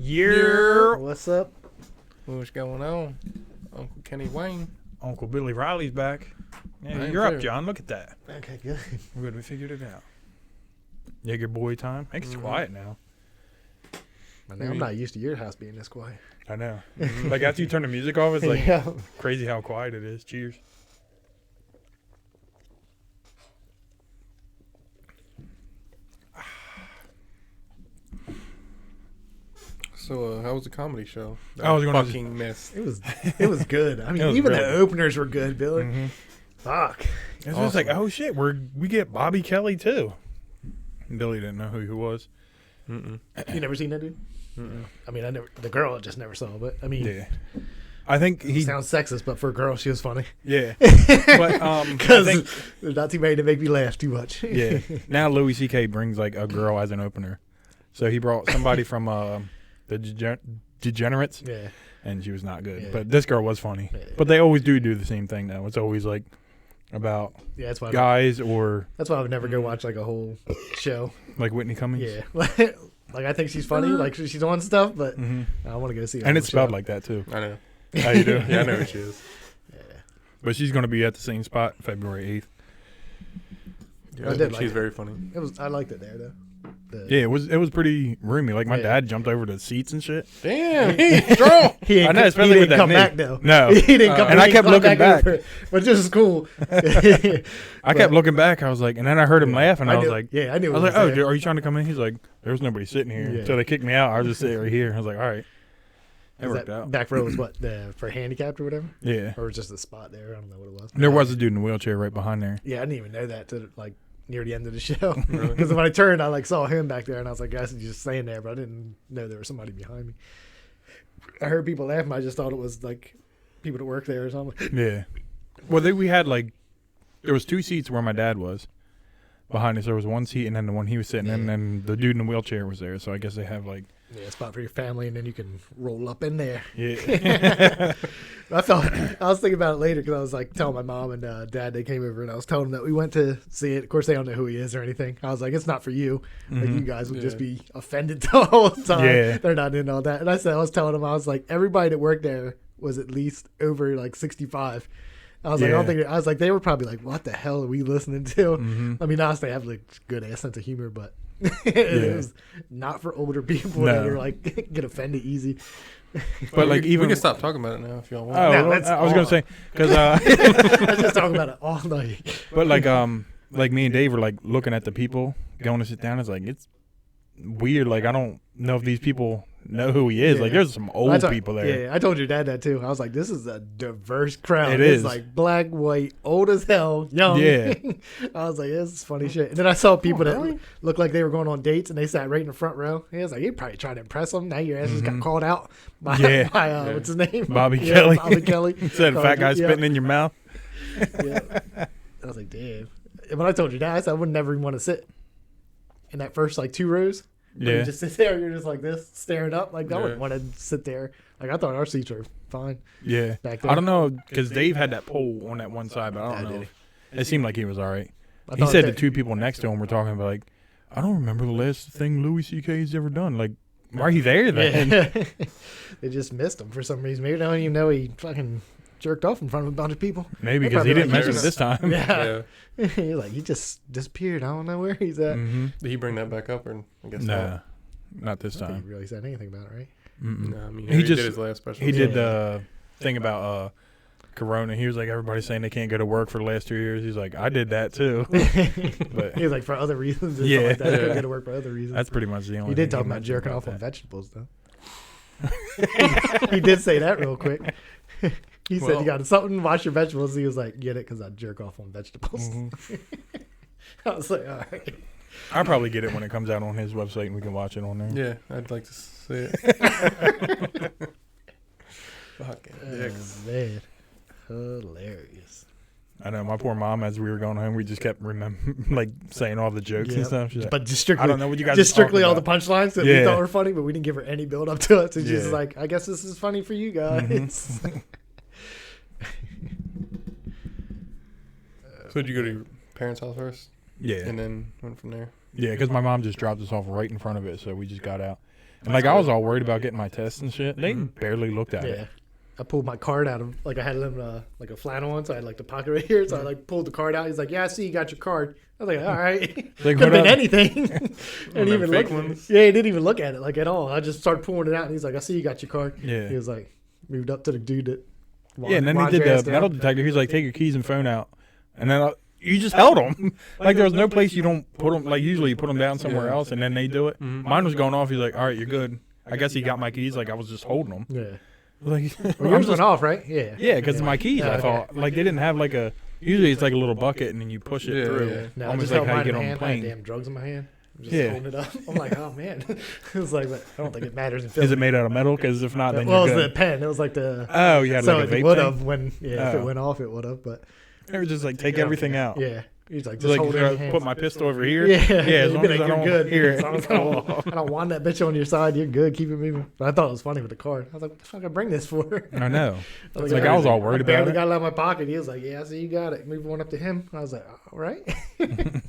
Yeah. What's up? What's going on? Uncle Kenny Wayne. Uncle Billy Riley's back. Yeah, I'm you're up, here. John. Look at that. Okay, good. We're good. We figured it out. Jaeger boy time. I think it's quiet now. I'm not used to your house being this quiet. I know. Like after you turn the music off, it's like Yeah. crazy how quiet it is. Cheers. So, how was the comedy show? I was gonna fucking miss. It was good. I mean, It was even really the good. openers were good, Billy. Mm-hmm. Fuck. It's just like, oh shit, we get Bobby Kelly too. Billy didn't know who he was. Mm-mm. You never seen that dude? Mm-mm. I mean, the girl just never saw, but I mean, Yeah. I think he. sounds sexist, but for a girl, she was funny. Yeah. But I Because think. there's not too many to make me laugh too much. Yeah. Now Louis C.K. brings like a girl as an opener, so he brought somebody from the Degenerates. Yeah. And she was not good. Yeah. But this girl was funny. Yeah. But they always do the same thing, though. It's always, like, about Yeah, that's why. guys or, That's why I would never go watch like a whole show. like, Whitney Cummings. Yeah. Like I think she's funny, like she's on stuff, but Mm-hmm. I want to go see. And it's spelled like that, too. I know. How you do? Yeah, I know who she is. Yeah. But she's going to be at the same spot February 8th. Yeah, I did like she's it. very funny. I liked it there though. Yeah, it was pretty roomy. Like, my Yeah. dad jumped over the seats and shit. Damn, he's strong. He I ain't, know, he especially didn't with that come knee. back though. No. He didn't come. And he I kept come looking back. over it, but this is cool. I kept looking back. I was like, and then I heard him laugh, and I was knew- like, yeah, I knew. I was what like, he oh, saying. are you trying to come in? He's like, there's nobody sitting here. Yeah. So they kicked me out. I was just sitting right here. I was like, all right. It Is worked that out. back row was what for handicapped or whatever, Yeah. or was just a spot there? I don't know what it was. There was a dude in a wheelchair right behind there. Yeah, I didn't even know that to like near the end of the show Really? because when I turned, I like saw him back there, and I was like, guys, he's just staying there, but I didn't know there was somebody behind me. I heard people laughing. I just thought it was like people that work there or something. Yeah. Well, we had like, there was 2 seats where my dad was behind us. There was 1 seat, and then the one he was sitting in, Yeah. and then the dude in the wheelchair was there. So I guess they have like, Yeah, a spot for your family, and then you can roll up in there. yeah. I was thinking about it later because I was like telling my mom and dad, they came over, and I was telling them that we went to see it. Of course, they don't know who he is or anything. I was like, it's not for you. Like, you guys would just Yeah. be offended the whole time. Yeah. They're not in all that. And I was telling them, I was like, everybody that worked there was at least over like 65. I was like, I don't Yeah. think. I was like, they were probably like, what the hell are we listening to? Mhm. I mean, honestly, they have like good ass sense of humor, but it was not for older people that No. are like get offended easy. But like we even, can stop talking about it now if y'all want. oh, No, well, that's I was all. going to say, because, I was just talking about it all night. but like me and Dave were like looking at the people going to sit down. It's like, it's weird. Like, I don't know if these people know who he is. Yeah. like, there's some old people there. Yeah, I told your dad that too. I was like, this is a diverse crowd. It It's is. like black, white, old as hell, young. Yeah. I was like, this is funny shit. And then I saw people that really? looked like they were going on dates, and they sat right in the front row. He was like, you probably trying to impress them. Now your ass just got called out by, Yeah. by what's his name? Bobby Yeah, Kelly. Bobby Kelly. Said Called fat you- guy yeah. spitting in your mouth. Yeah. I was like, damn. And when I told your dad, I said I would never even want to sit in that first like 2 rows. But you Yeah. just sit there, you're just like this, staring up. Like, I Yeah. wouldn't want to sit there. Like, I thought our seats were fine Yeah. back there. I don't know, because Dave had that pole on that one side, but I don't Yeah, know. did It seemed like he was all right. I He thought said that- the 2 people next to him were talking about, like, I don't remember the last thing Louis C.K.'s ever done. Like, why are you there then? Yeah. They just missed him for some reason. Maybe they don't even know he fucking jerked off in front of a bunch of people. Maybe They because he probably didn't like, mention it this time. Yeah. Yeah. He's like, he just disappeared. I don't know where he's at. Mm-hmm. Did he bring that back up, or I guess Nah, not this I don't think time. he really said anything about it, right? Mm-mm. not? No, I mean He he just- did his last special. He did Yeah. the thing about Corona. He was like, everybody's saying they can't go to work for the last 2 years. He's like, I did that too. But He was like, for other reasons. And Yeah. stuff like that. He couldn't Yeah. go to work for other reasons. that's pretty much the only He did thing talk about mentioned jerking off on that. vegetables, though. He did say that real quick. He said, Well- you got something, wash your vegetables. He was like, get it, because I jerk off on vegetables. Mhm. I was like, all right. I'll probably get it when it comes out on his website and we can watch it on there. Yeah, I'd like to see it. Fucking dicks. Man. Hilarious. I know my poor mom, as we were going home, we just kept like saying all the jokes and Yep. stuff. She's like, But just strictly, I don't know what you guys just are talking strictly all the about. punchlines that we Yeah. thought were funny, but we didn't give her any build up to it. So she's Yeah. like, I guess this is funny for you guys. Mhm. So did you go to your parents' house first, Yeah, and then went from there? yeah, because my mom just dropped us off right in front of it, so we just got out. And like I was all worried about getting my tests and shit. They barely looked at Yeah. it. I pulled my card out of, like, I had him like a flannel one, so I had like the pocket right here. So I like pulled the card out. He's like, "Yeah, I see you got your card." I was like, "All right." Like, Could have been what up? anything. And even fake look. ones? Yeah, he didn't even look at it like at all. I just started pulling it out, and he's like, "I see you got your card." Yeah. He was like, moved up to the dude that. Yeah, and then he wanted did your ass the down. metal detector. He's like, take your keys and phone out. And then you just held them. Like there was no place you don't put them. Like usually you put them down somewhere else and then they do it. Mine was going off. He's like, all right, you're good. I guess he got my keys. Like I was just holding them. Yeah. Like, Well, yours went off, right? Yeah. yeah, because of my keys. Yeah, I thought like they didn't have like a. Usually it's like a little bucket and then you push it Yeah, through. yeah. No, I Almost just like held how you mine get in on my a hand. I had plane. damn drugs in my hand. I'm just Yeah. holding it up. I'm like, oh man. It was like, but I don't think it matters in Is film. it made out of metal? Because if not, then Well, it you're was the good. pen. It was like the. Oh, you had So like a it vape would thing? have when if it Oh. went off, it would have. But They were just like take everything out. yeah, he's like Just just like hold it in your put hand. my pistol over here. Yeah, Yeah, as you'd long be as like, I you're don't good. hear As long as it. I don't want that bitch on your side. You're good. Keep it moving. But I thought it was funny with the card. I was like, what the fuck I bring this for? I know. I Like I was all worried I about barely it. got it out of my pocket. He was like, yeah, I see you got it. Move one up to him. I was like, all right,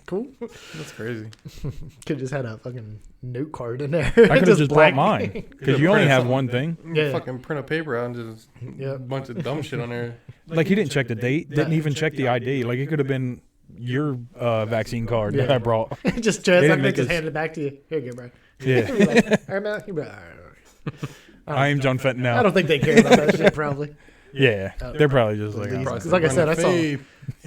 cool. That's crazy. Could just had a fucking note card in there. I could have just black. brought mine because you only have one thing. Yeah. Fucking print a paper out and just Yeah. a bunch of dumb shit on there. Like he didn't check the date, didn't even check the ID. Like it could have been your vaccine card that Yeah. I brought. Just They didn't I make just us- handed it back to you. Here you go, bro. Yeah, He'd be like, all right, man. He'd be like, all right. I am John Fenton I now. don't think they care about that shit, probably. Yeah, they're probably just like, Least. oh. Because like I said,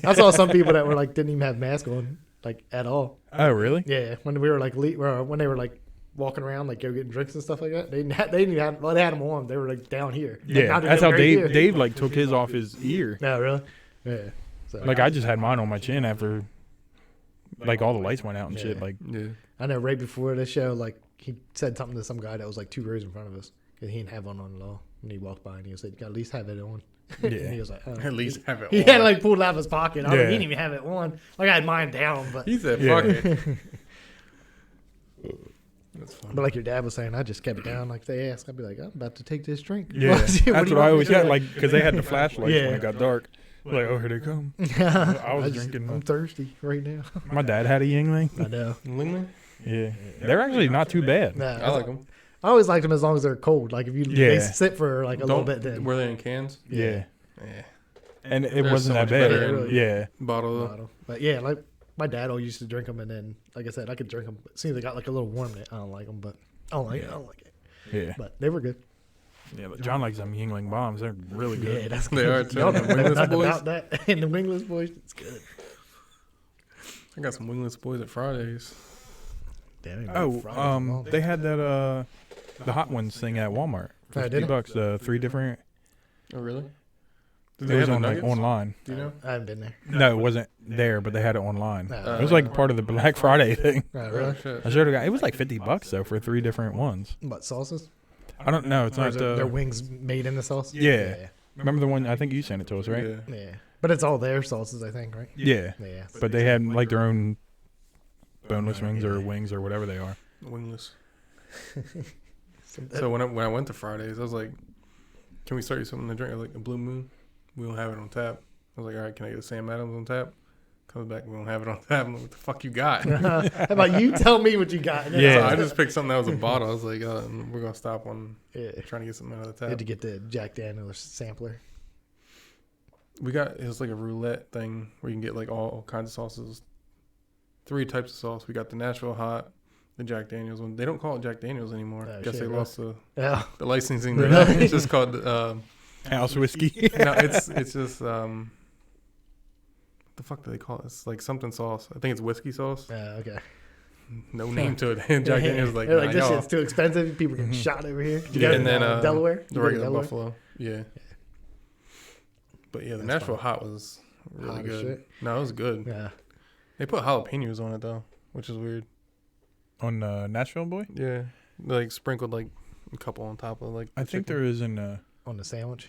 I saw some people that were like didn't even have masks on, like at all. Oh, really? Yeah, when we were like when they were like walking around, like go getting drinks and stuff like that, they didn't even have. Well, they had them on. They were like down here. Like, Yeah, not that's even how right Dave here. Dave like took his off his ear. No, really. Yeah. So Like I just had mine on my chin after, like all the lights went out and shit. Yeah. Like Yeah. I know right before the show, like he said something to some guy that was like 2 rows in front of us because he didn't have one on at all. And he walked by and he said, "You got to at least have it on." And he yeah, was like, oh. At least have it He on. had like pulled it out of his pocket. I was like, Yeah. he didn't even have it on. Like I had mine down, but He said, Yeah. fuck it. That's funny. but like your dad was saying, I just kept it down. Like they asked, I'd be like, I'm about to take this drink. yeah. What That's do you what I want always me to had. do? Like because they had the flashlights Yeah. when it got dark. Like oh here they come. I was drinking. I'm thirsty right now. My dad had a Yingling. I know. Lingling? Yeah, they're actually not too bad. Nah, I like them. I always liked them as long as they're cold. Like if you they Yeah. sit for like a little bit, then Were they in cans? Yeah, Yeah. and it They're wasn't so that much bad. better in- Yeah, Bottle though. bottle. But yeah, like my dad always used to drink them, and then like I said, I could drink them. As soon as they got like a little warm, I don't like them, but I don't like it. I don't like it. yeah, But they were good. yeah. But John likes them Yingling bombs. They're really good. Yeah, that's They good. are, too. Y'all know Wingless nothing boys? about that. And the wingless boys, it's good. I got some wingless boys at Fridays. Damn, Oh, they had that the hot ones thing at Walmart for Oh, did $50. it? 3 different. Oh, really? It Did they was have on the like nuggets? online. Do you know? I haven't been there. No, it wasn't there, but they had it online. No. It was like part of the Black Friday thing. Oh, Oh, really? shit. I showed a guy. It was like $50 though for 3 different ones. What sauces? I don't know. It's Or not is it their the. wings made in the sauce? Yeah. Remember the one? I think you sent it to us, right? Yeah. Yeah. But it's all their sauces, I think, right? Yeah. Yeah. But they had like their own boneless wings or wings or whatever they are. Wingless. So when I went to Fridays, I was like, "Can we start you something to drink?" I was like, "A Blue Moon. We don't have it on tap." I was like, "All right, can I get a Sam Adams on tap?" Comes back, we don't have it on tap. I'm like, "What the fuck you got?" How about you tell me what you got? and then Yeah. So I'll- I just picked something that was a bottle. I was like, "We're gonna stop on yeah. trying to get something out of the Had tap." to get the Jack Daniels sampler. It was like a roulette thing where you can get like all kinds of sauces. 3 types of sauce. We got the Nashville hot, the Jack Daniels one. They don't call it Jack Daniels anymore. Oh, Guess shit, they really? lost the Yeah. licensing. Really? To that. It's just called. House whiskey. No, it's just what the fuck do they call it? It's like something sauce. I think it's whiskey sauce. Okay. No name to it. And Jack Daniels was like, They're nah, like, this y'all. shit's too expensive. People getting shot over here. Did you Yeah. go And to then, Delaware? Did The you go to regular Delaware? Buffalo. Yeah. But yeah, the That's Nashville fine. hot was really Hot as good. shit. No, it was good. Yeah. They put jalapenos on it though, which is weird. On Nashville Boy? Yeah. They, like sprinkled like a couple on top of like. I think there is in. On the sandwich.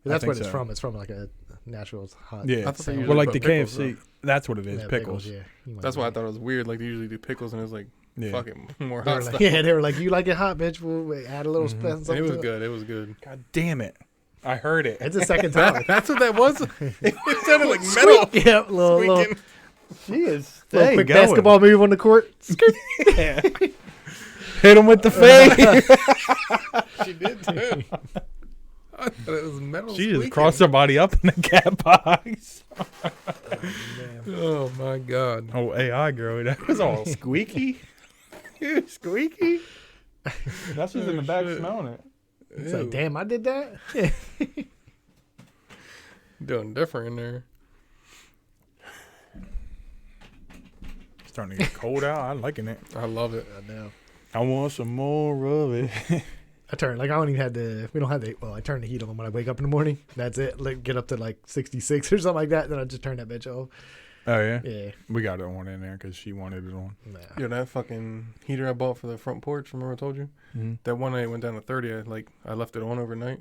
I That's think what it's so. from. It's from like a Nashville's hot. Yeah. I thought they sandwich. usually Well, like put the pickles, KFC. That's what it is. Yeah, Pickles. Yeah. You might That's be why I right. thought it was weird. Like they usually do pickles, and it was like Yeah. fucking more They hot were stuff. like, yeah, they were like, you like it hot, bitch? We'll add a little Mhm. something. And it was to good. It was good. God damn it! I heard it. It's the second time. That's what that was. It sounded like metal. Yeah, little Squeaking. She is. quick basketball move on the court. Yeah. Hit him with the fade. She did too. I thought it was metal. She squeaking. just crossed somebody up in the cat box. Oh my god. Oh, AI girl, that was all squeaky. Squeaky. That's just in the back smelling it. It's like, damn, I did that. Doing different in there. Starting to get cold out. I'm liking it. I love it. I know. I want some more of it. I don't even have we don't have I turn the heat on when I wake up in the morning. That's it. Like, get up to like 66 or something like that. Then I just turn that bitch off. Oh, yeah? Yeah. We got that one in there because she wanted it on. Nah. Yo, that fucking heater I bought for the front porch, remember I told you? Mm-hmm. That one night it went down to 30. I left it on overnight.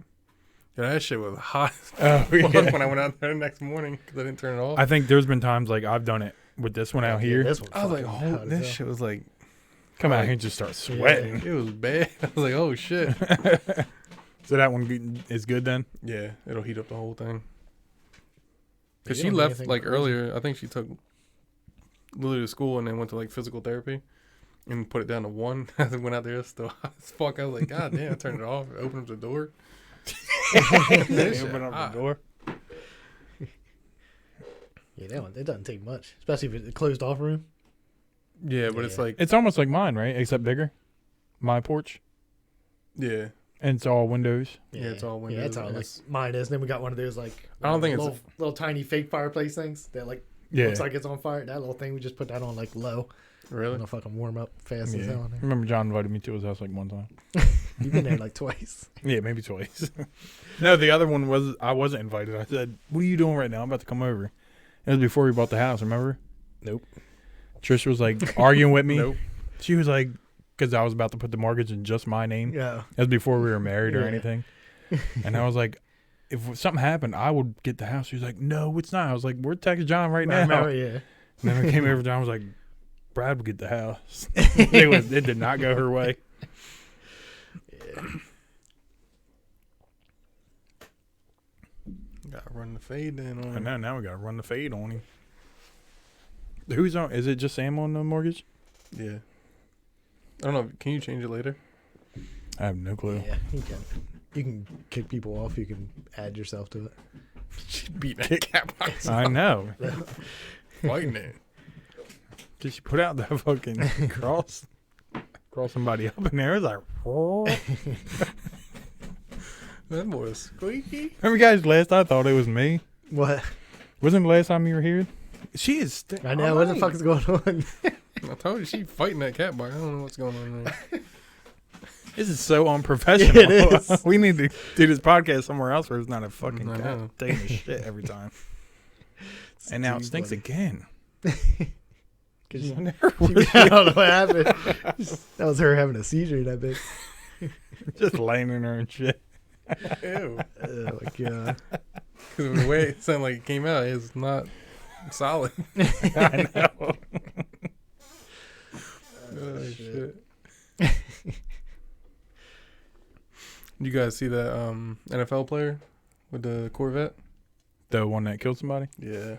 Yeah, that shit was hot Oh, as fuck yeah. when I went out there the next morning because I didn't turn it off. I think there's been times like I've done it with this one out here. This one I was like, fucking hot as this hell. shit was like, Come out here and just start sweating. it was bad. I was like, oh shit. So that one is good then? Yeah, it'll heat up the whole thing. Because You she don't do left anything like crazy. earlier. I think she took Lily to school and then went to like physical therapy and put it down to 1. I went out there, it's still hot as fuck. I was like, God damn, I turned it off. Opened up the door. They shit open up hot. the door. Yeah, that one, it doesn't take much, especially if it's a closed off room. Yeah, but it's Yeah. like, It's almost like mine, right? Except bigger. My porch. yeah. And it's all windows. Yeah, it's all Yeah, that's how windows. like mine is. And then we got one of those like I don't think it's little tiny fake fireplace things that like Yeah. looks like it's on fire. That little thing, we just put that on like low. Really? It'll fucking warm up fast as Yeah. hell in there. Remember John invited me to his house like one time. You've been there like twice. Yeah, maybe twice. No, the other one was I wasn't invited. I said, "What are you doing right now? I'm about to come over." It was before we bought the house. Remember? Nope. Trish was like arguing with me. Nope. She was like, because I was about to put the mortgage in just my name. Yeah. That was before we were married or Yeah. anything. And I was like, if something happened, I would get the house. She was like, no, it's not. I was like, we're texting John right I now. remember, yeah. And then I came over. John was like, Brad would get the house. It did not go her way. Yeah. Gotta run the fade then on. And now we got to run the fade on him. Who's on? Is it just Sam on the mortgage? Yeah. I don't know. Can you change it later? I have no clue. Yeah, you can kick people off. You can add yourself to it. Beat that cat box. I know. Fighting it. Did she put out that fucking cross somebody up in there? It was like, oh. That boy was squeaky. Remember, guys, last I thought it was me. What? Wasn't the last time you were here? She is. I know. What the fuck is going on? I told you she fighting that cat box. I don't know what's going on there. This is so unprofessional. It is. We need to do this podcast somewhere else where it's not a fucking I cat know. taking a shit every time. And now it too stinks funny. again. Cause I don't know what happened. That was her having a seizure. That bitch. Just laying in her and shit. Ew. Oh my god. Because the way it sounded like it came out is not solid. I know. Oh, shit. shit. You guys see that NFL player with the Corvette? The one that killed somebody? Yeah.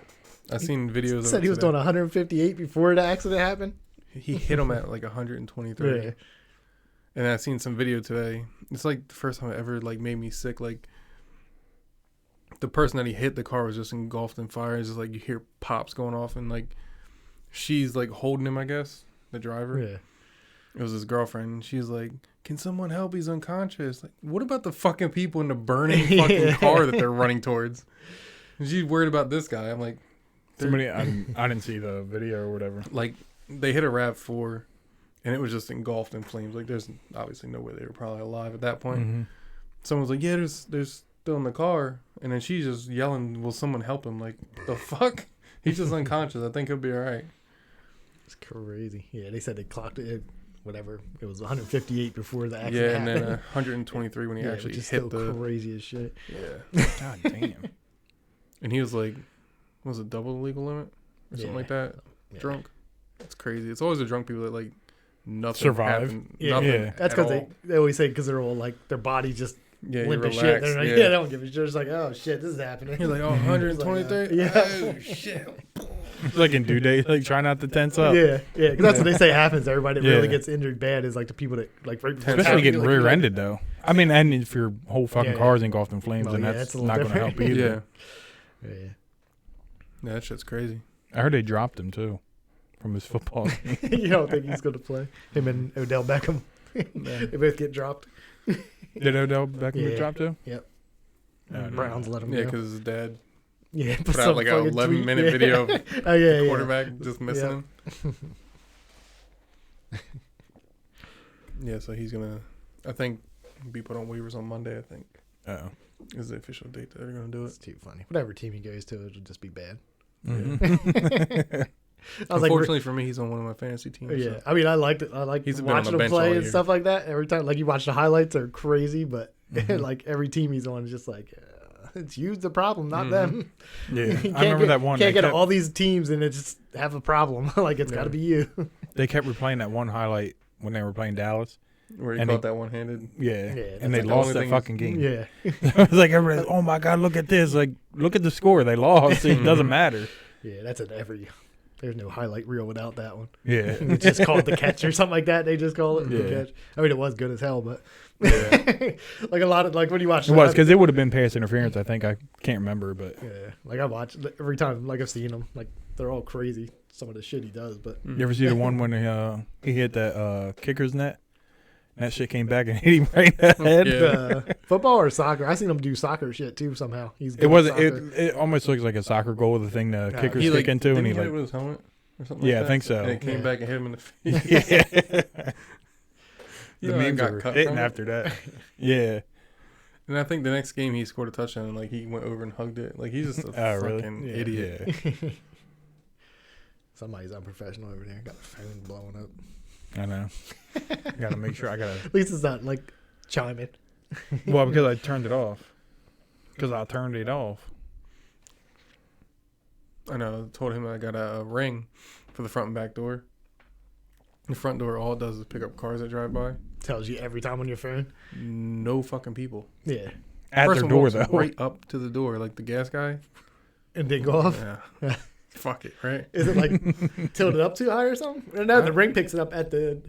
I seen videos of Said it he was today. doing 158 before the accident happened. He hit him at like 123. Yeah. And I seen some video today. It's like the first time it ever like made me sick. Like the person that he hit, the car was just engulfed in fire. It's just like you hear pops going off, and like she's like holding him, I guess, the driver. Yeah. It was his girlfriend. She's like, "Can someone help? He's unconscious." Like, what about the fucking people in the burning fucking Yeah. car that they're running towards? And she's worried about this guy. I'm like, Somebody, I didn't see the video or whatever. like they hit a RAV4, and it was just engulfed in flames. Like, there's obviously no way they were probably alive at that point. Mm-hmm. Someone's like, "Yeah, there's still in the car," and then she's just yelling, "Will someone help him?" Like, the fuck? He's just unconscious. I think he'll be all right. It's crazy. Yeah, they said they clocked it. Whatever. It was 158 before the Yeah, accident and then happened. 123 when he Yeah, actually which is hit still the. crazy as shit. Yeah, God damn. and he was like, was it double the legal limit or something Yeah. like that? Yeah. Drunk. It's crazy. It's always the drunk people that like nothing Survive. happened. Yeah, Nothing yeah. That's at because all. they always say because they're all like their body just Yeah, limp you're as shit. relaxed. They're like, yeah. they don't give a shit. It's like, oh shit, this is happening. You're like, oh, It's like, 123? yeah. Oh, shit. It's like in due date, like try not to tense up. Yeah, yeah. 'Cause that's what they say happens. Everybody that Yeah. really gets injured bad is like the people that like right before Especially traffic, getting like, rear-ended though. I mean, and if your whole fucking Yeah, car's engulfed in flames, Well, then yeah, that's that's a little not going to help different. either. Yeah. Yeah. Yeah, that shit's crazy. I heard they dropped him too from his football game. You don't think he's going to play? Him and Odell Beckham. They both get dropped. Did Odell Beckham Yeah. get dropped too? Yep. No, no. Browns let him Yeah, go. because his dad Yeah, put out like a 11-minute video of Oh yeah, quarterback just missing him. Yeah, so he's gonna, I think, be put on waivers on Monday. I think Uh-oh. is the official date that they're gonna do It's it. too funny. Whatever team he goes to, it'll just be bad. Mhm. I was like, Unfortunately for me, he's on one of my fantasy teams. yeah. So. I mean, I liked it. I like He's been on watching the him bench all play and year. stuff like that. Every time, like you watch the highlights, are crazy, but Mhm. like every team he's on is just like it's you the problem, not Mhm. them. Yeah, You I can't remember get, that one. Can't They get kept, all these teams and it just have a problem. Like it's got to Yeah. be you. they kept replaying that one highlight when they were playing Dallas. Where he And caught they- that one-handed. Yeah, Yeah, and that's they like the lost only that thing fucking game. Yeah, It was like everybody's, oh my god, look at this! Like, look at the score. They lost. It doesn't matter. yeah. That's an every. There's no highlight reel without that one. Yeah, It's just called the catch or something like that. They just call it the Yeah. catch. I mean, it was good as hell, but Yeah. like a lot of like when you watch it was because it would have been pass interference. I think I can't remember, but yeah, like I watch every time. Like I've seen them. Like they're all crazy. Some of the shit he does, but you ever see the one when he hit that kicker's net? And that shit came back and hit him right in the head. Yeah. Football or soccer? I seen him do soccer shit too. Somehow he's. good It at wasn't. soccer. It almost looks like a soccer goal with the thing the Nah, kicker He stick into, and didn't he hit it like, with his helmet or something. yeah, like I that? think so. And it came Yeah. back and hit him in the face. Yeah. You The know, I memes got were cut hitting from it. after that. Yeah. And I think the next game he scored a touchdown and like he went over and hugged it. Like he's just a Oh, really? fucking Yeah. idiot. Yeah. Somebody's unprofessional over there. Got the phone blowing up. I know. Got to make sure I got to. At least it's not like chiming. Well, because I turned it off. Because I turned it off. I know. I told him I got a ring for the front and back door. The front door, all it does is pick up cars that drive by. Tells you every time on your phone. No fucking people. Yeah, At Person their door, walks though. right up to the door, like the gas guy. and then go off. Yeah. Fuck it, right? Is it like tilted up too high or something? No, the ring picks it up at the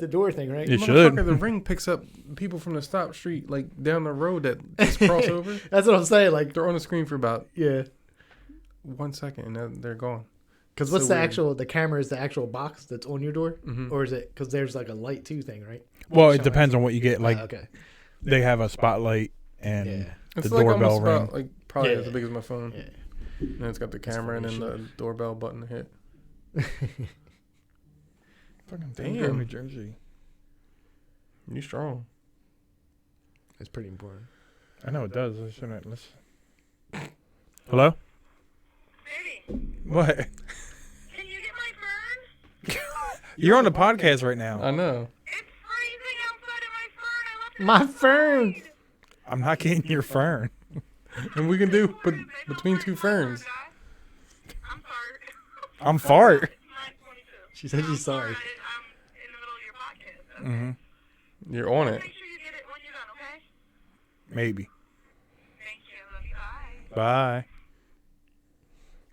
door thing, right? It should. Motherfucker, the ring picks up people from the stop street, like down the road that just cross over. That's what I'm saying. Like, They're on the screen for about yeah. 1 second and then they're gone. Because So what's the weird. actual? The camera is the actual box that's on your door, Mm-hmm. or is it? Because there's like a light too thing, right? Well, it Shines. depends on what you get. Like, Okay. they have a spotlight and Yeah. It's the like doorbell almost ring. about, like probably Yeah. as big as my phone. Yeah. And it's got the camera and then the doorbell button to hit. Fucking Damn. New Jersey. You strong. It's pretty important. I know it does. I shouldn't. Let's... Hello? Baby, What? can you get my fern? You're on the podcast right now. I know. It's freezing outside of my fern. I left it My fern. outside. I'm not getting your fern. And we can do between two ferns. I'm sorry. I'm fart. 9:22. She said she's I'm sorry. I'm in the middle of your podcast. Okay. Mm-hmm. You're on it. Make sure you get it when you're done, okay? Maybe. Thank you. Love you. Bye. Bye.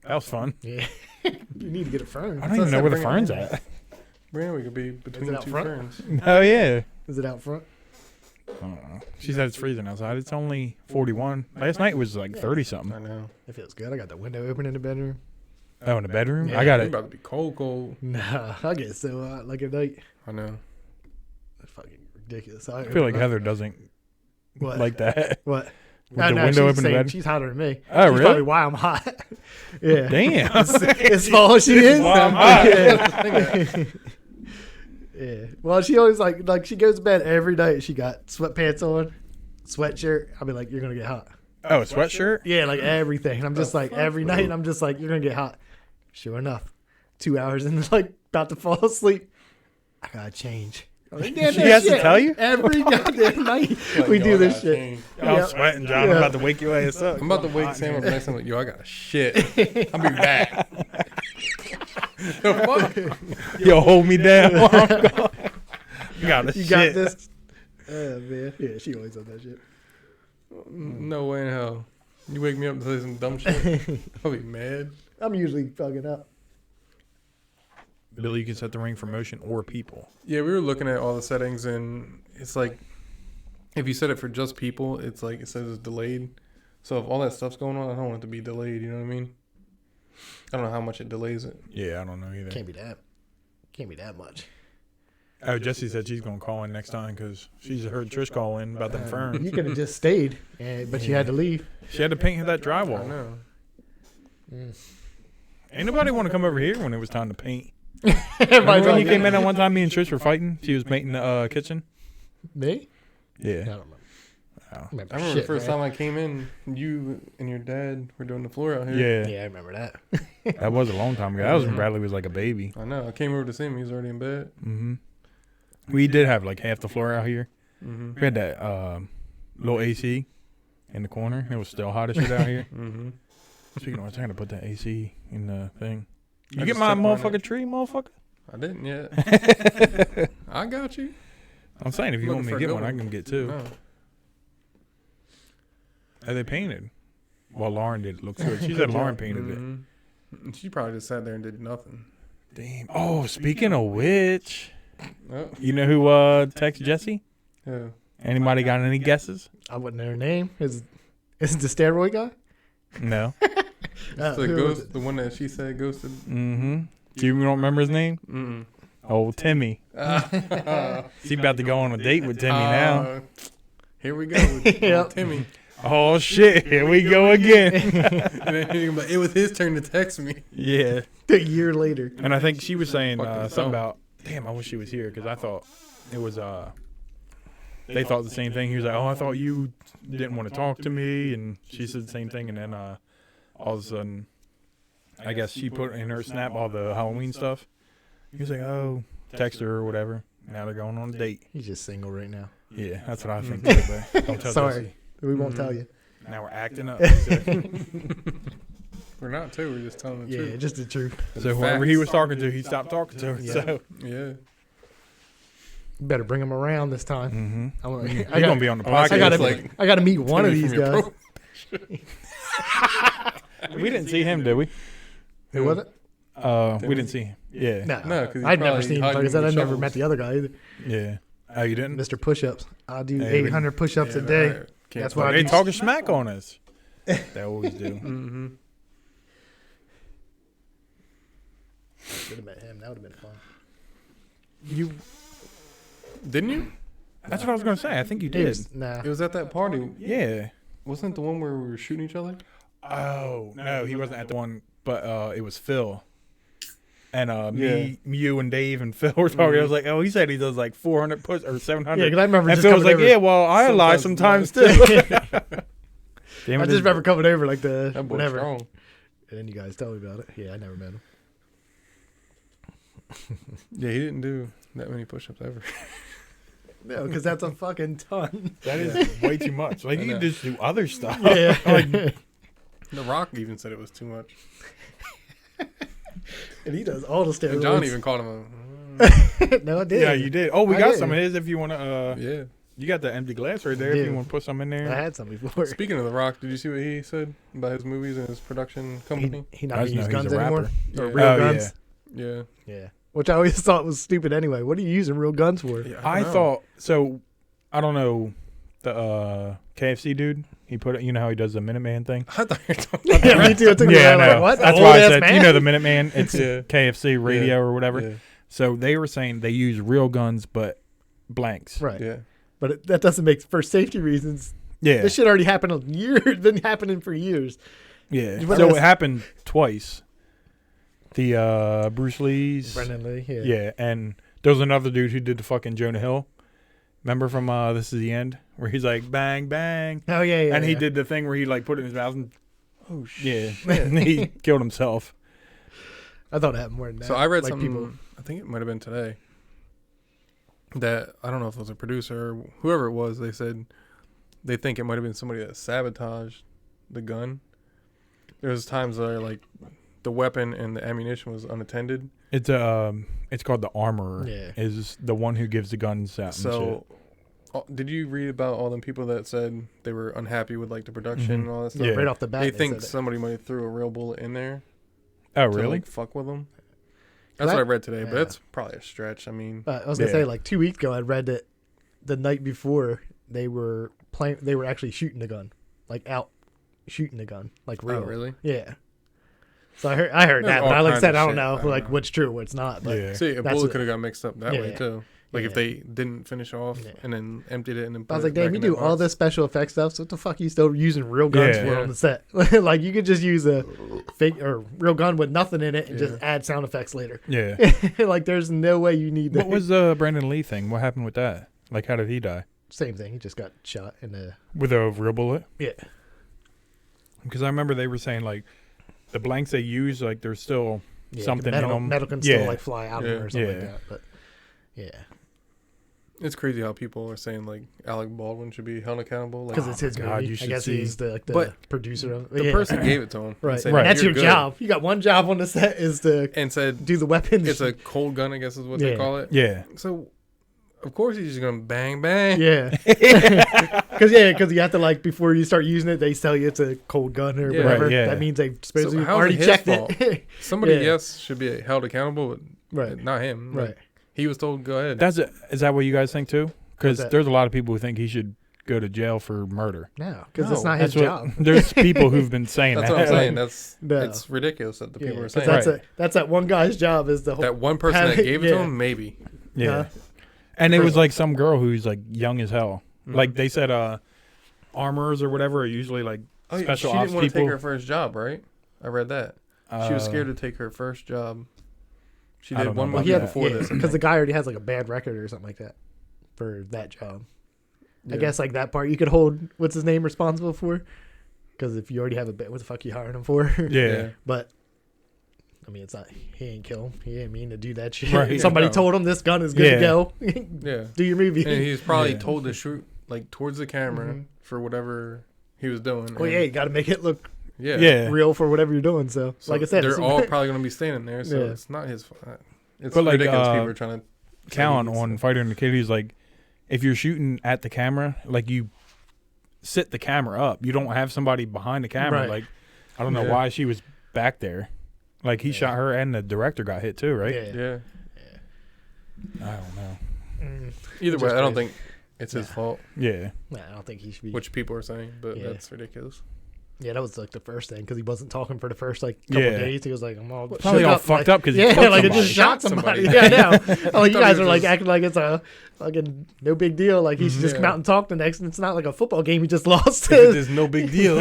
That was fun. Yeah. You need to get a fern. I don't even know where the bring it fern's in. at. Brandon, we could be between out two front? ferns. Oh, yeah. Is it out front? I don't know. She said it's freezing outside. It's only 41. Last night it was like 30 I something. know. It feels good. I got the window open in the bedroom. Oh, in the bedroom? Yeah. I got It's it. about to be cold. Nah, I get so hot like at night. I know. That's fucking ridiculous. I feel like Heather doesn't What? like that. What? With the window she's open in the saying bed. she's hotter than me. Oh, She's really? probably why I'm hot. Yeah. Damn. As small as she is. Why I'm hot. Yeah. Yeah. Well, she always like she goes to bed every night. She got sweatpants on, sweatshirt. I'll be like, you're gonna get hot. Oh, a sweatshirt? Yeah, like everything. And I'm just like every night. I'm just like, you're gonna get hot. Sure enough, 2 hours and like about to fall asleep. I gotta change. I'm like, "Damn, She that has to shit." tell you? Every goddamn night we yo, do I this gotta shit. change. I'm Yeah. sweating, John. Yeah. I'm about to wake your ass up. I'm about to wake Sam up next time. Like, yo, I got shit. I'll be back. The fuck? Yo, hold me down. while I'm gone. You got You this got shit. this. Oh man, yeah, she always does that shit. No way in hell. You wake me up to say some dumb shit. I'll be mad. I'm usually fucking up. Billy, you can set the ring for motion or people. Yeah, we were looking at all the settings, and it's like, if you set it for just people, it's like, it says it's delayed. So if all that stuff's going on, I don't want it to be delayed, you know what I mean? I don't know how much it delays it. Yeah, I don't know either. Can't be that much. Oh, Jessie said she's going to call in next time because she's heard Trish call in about them ferns. You could have just stayed, but you had to leave. She had to paint that I drywall. know. Ain't nobody want to come over here when it was time to paint. Everybody's Remember when like, you came in at one time, me and Trish were fighting? She was painting the kitchen. Me? Yeah. I don't know. Oh. I remember the first time I came in, you and your dad were doing the floor out here. Yeah. Yeah, I remember that. That was a long time ago. That was when Bradley was like a baby. I know. I came over to see him. He was already in bed. Mm-hmm. We did have like half the floor out here. Mm-hmm. We had that little AC in the corner. It was still hot as shit out here. Mm-hmm. Speaking of which, I gotta put that AC in the thing. You I get just my took mine motherfucking out. tree, motherfucker? I didn't yet. I got you. I'm saying if you want me to Looking get for a one, I good can get two. No. Are they painted? Well, Lauren did. It looks good. She said Lauren painted it. Mm-hmm. She probably just sat there and did nothing. Damn. Oh, speaking of which, Oh, you know who texted Jesse? yeah. Anybody got any guesses? I wouldn't know her name. Is it the steroid guy? No. The Who was ghost, it? the one that she said ghosted. Mm-hmm. You don't remember his name? Mm-mm. Oh, Timmy. He's about to go on a date with Timmy now. Here we go with Yep. Timmy. Oh, shit. Here we go again. And then he was like, it was his turn to text me. Yeah. A year later. And I think she was saying Fucking something hell. about, damn, I wish she was here because I thought it was, they thought the same thing. He was like, oh, I thought you didn't want to talk to me. And she said the same thing. And then all of a sudden, I guess she put in her snap all the Halloween stuff. He was like, oh, text her or whatever. Now they're going on a date. He's just single right now. Yeah, that's what I think. Too, but don't tell Sorry. Jesse. We won't tell you. Now we're acting up. We're not too. We're just telling the Yeah, truth. just the truth. So whoever he was talking to, he stopped talking to her. Yeah. So Yeah. Better bring him around this time. mm-hmm. I'm gonna, He's I gonna got, be on the Oh, I podcast. see. I gotta, It's like I gotta meet one of Timmy these from your guys. We didn't see him, did we? Who was it? We didn't see him. Yeah. No, No, 'cause he's I'd never probably seen him. hiding Like I said, I with never shovels. met the other guy either. Yeah. Oh, you didn't? Mr. Push-ups. I do Hey, 800 push-ups a Yeah, day. I can't That's what I They do. talking smack on us. They always do. Mm-hmm. Should have met him. That would have been fun. You. Didn't you? That's what I was gonna say. I think you He did. was- nah. It was at that party. Yeah. Wasn't it the one where we were shooting each other? Oh no, he wasn't at the one, but it was Phil. And Yeah. me, you, and Dave and Phil were talking. I was like, oh, he said he does like 400 push or 700. Yeah, because I remember and just Phil was coming like, over. yeah, well, I lie sometimes too. Damn I it, just remember coming over like the That boy whatever. strong. And then you guys tell me about it. Yeah, I never met him. Yeah, he didn't do that many push-ups ever. No, because that's a fucking ton. that is way too much. Like I you know. can just do other stuff. Yeah. The Rock even said it was too much. And he does all the steroids. And John even called him a... No, I did. Yeah, you did. Oh, we I got did. some of his if you want to. Yeah. You got the empty glass right there if Yeah. you want to put some in I there. had some before. Speaking of The Rock, did you see what he said about his movies and his production company? He I not just gonna use know he's guns a anymore. rapper. Or Yeah. real Oh, guns. Yeah. Yeah. Which I always thought was stupid anyway. What are you using real guns for? Yeah, I don't know. thought so. I don't know the KFC dude. He put it. You know how he does the Minuteman thing. I thought you were talking about Yeah, me too. It took me Yeah, a while, I know. like, what? That's The why I old-ass said man? you know the Minuteman. It's Yeah. KFC radio Yeah. or whatever. Yeah. So they were saying they use real guns but blanks. Right. Yeah. But that doesn't make, for safety reasons, Yeah. this shit already happened a year, been happening for years. Yeah. What So else? it happened twice. The Bruce Lee's. Brendan Lee, yeah. Yeah, and there was another dude who did the fucking Jonah Hill. Remember from This Is the End? Where he's like, bang, bang. Oh, yeah, yeah. And he yeah. did the thing where he like put it in his mouth and, Oh, shit. yeah. And he killed himself. I thought it happened more than that. So I read like something, people. I think it might have been today, that, I don't know if it was a producer or whoever it was, they said they think it might have been somebody that sabotaged the gun. There was times where, like, the weapon and the ammunition was unattended. It's called the Armorer. Yeah. Is the one who gives the guns out. And So Did you read about all them people that said they were unhappy with like the production and all that stuff? Yeah. Right off the bat, They think said it. somebody might have threw a real bullet in there Oh, to really? like fuck with them. That's what I read today, but that's probably a stretch. I mean, I was gonna say like 2 weeks ago, I read that the night before they were actually shooting the gun, like out shooting the gun, like real. oh really? Yeah. So I heard There's that, all but like I kinds said, of I don't shit. know I don't like know. what's true, what's not. But Yeah. See, a That's bullet what- could have got mixed up that way Yeah. too. Like if Yeah. they didn't finish off Yeah. and then emptied it and then put I was it like, damn, back you in do that all box. this special effects stuff. So what the fuck are you still using real guns Yeah. for Yeah. on the set? Like you could just use a fake or real gun with nothing in it and just add sound effects later. Yeah. Like there's no way you need that. What was the Brandon Lee thing? What happened with that? Like, how did he die? Same thing. He just got shot in the With a real bullet? yeah. Because I remember they were saying, like, the blanks they use, like, there's still Yeah, something metal, in them. metal can Yeah. still like fly out of him or something like Yeah. that. But yeah, It's crazy how people are saying like Alec Baldwin should be held accountable. Like, because it's his God, movie. you I should guess see. he's the But producer of the yeah. person gave it to him. Right. And said, And that's "You're your good," job. You got one job on the set is to and said do the weapons. it's a cold gun, I guess is what Yeah. they call it. Yeah. So of course he's just gonna bang bang. yeah. Because you have to like before you start using it, they tell you it's a cold gun or Yeah. whatever. Right, yeah. That means they've supposedly how's it already already his checked fault? it. Somebody Yeah. yes should be held accountable, but Right. not him. Right. Like, he was told go ahead. Is that what you guys think, too? Because What's that? there's a lot of people who think he should go to jail for murder. No, because No, it's not his That's job. what, there's people who've been saying That's that. what I'm saying. That's No. it's ridiculous that the people Yeah, are 'cause saying that's that one guy's job is the whole. that one person have that it- gave it to yeah. him. Maybe Yeah. Huh? And it was Crazy. like some girl who's like young as hell. Mhm. Like they said, armorers or whatever are usually like special she ops didn't want to people. take her first job, right? I read that she was Uh, scared to take her first job. She I did don't know one about movie that. before this. because the guy already has like a bad record or something like that for that job. I guess like that part you could hold what's his name responsible for, because if you already have a bit, what the fuck you hiring him for? Yeah. But I mean, it's not. He ain't kill him. He ain't mean to do that shit. Right. Somebody No. told him this gun is good Yeah. to go. Yeah. Do your movie. And he's probably Yeah. told to shoot like towards the camera Mhm. for whatever he was doing. Well, and- yeah, you got to make it look yeah, Yeah. real for whatever you're doing. So, So like I said, they're it's- all probably gonna be standing there, so Yeah. it's not his fault. It's But, like, ridiculous. People are trying to Callan say he's- on Fighter and the Kid, he's like, if you're shooting at the camera, like you sit the camera up. You don't have somebody behind the camera. Right. Like, I don't know Yeah. why she was back there. Like he shot her and the director got hit too, right? Yeah. Yeah. I don't know. Mm. Either Which way, is I don't crazy. think it's his fault, Yeah. Nah, I don't think he should be. which people are saying, but Yeah. that's ridiculous. Yeah, that was like the first thing because he wasn't talking for the first like couple Yeah. days. He was like, "I'm all Probably shook all up, fucked like, up 'cause he yeah, killed like it somebody. just shot Shot somebody." somebody. Yeah, I know. Like you thought he guys was are like just- acting like it's a fucking no big deal. Like he should just come Yeah. out and talk the next. And it's not like a football game he just lost. It's no big deal.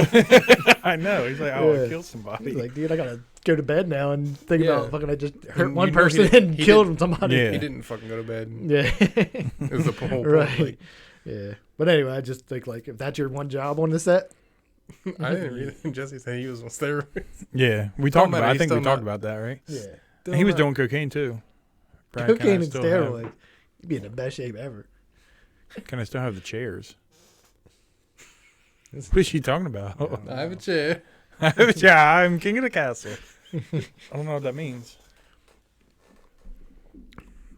I know. He's like, oh, Yeah. I killed somebody. He's like, dude, I gotta go to bed now and think Yeah. about fucking I just hurt And one you know he person didn't- and he killed didn't- somebody. Yeah. He didn't fucking go to bed. Yeah. Is the whole point. Right. Like, Yeah. But anyway, I just think like if that's your one job on the set, I didn't read it. Jesse said he was on steroids. Yeah. We Don't talked matter, about I he's think we still talked not- about that, right? yeah. And he was doing cocaine too. Brad, Cocaine and can I still have- steroids. You'd be in the best shape ever. Can I still have the chairs? What is she talking about? I have a chair. Yeah, I'm king of the castle. I don't know what that means.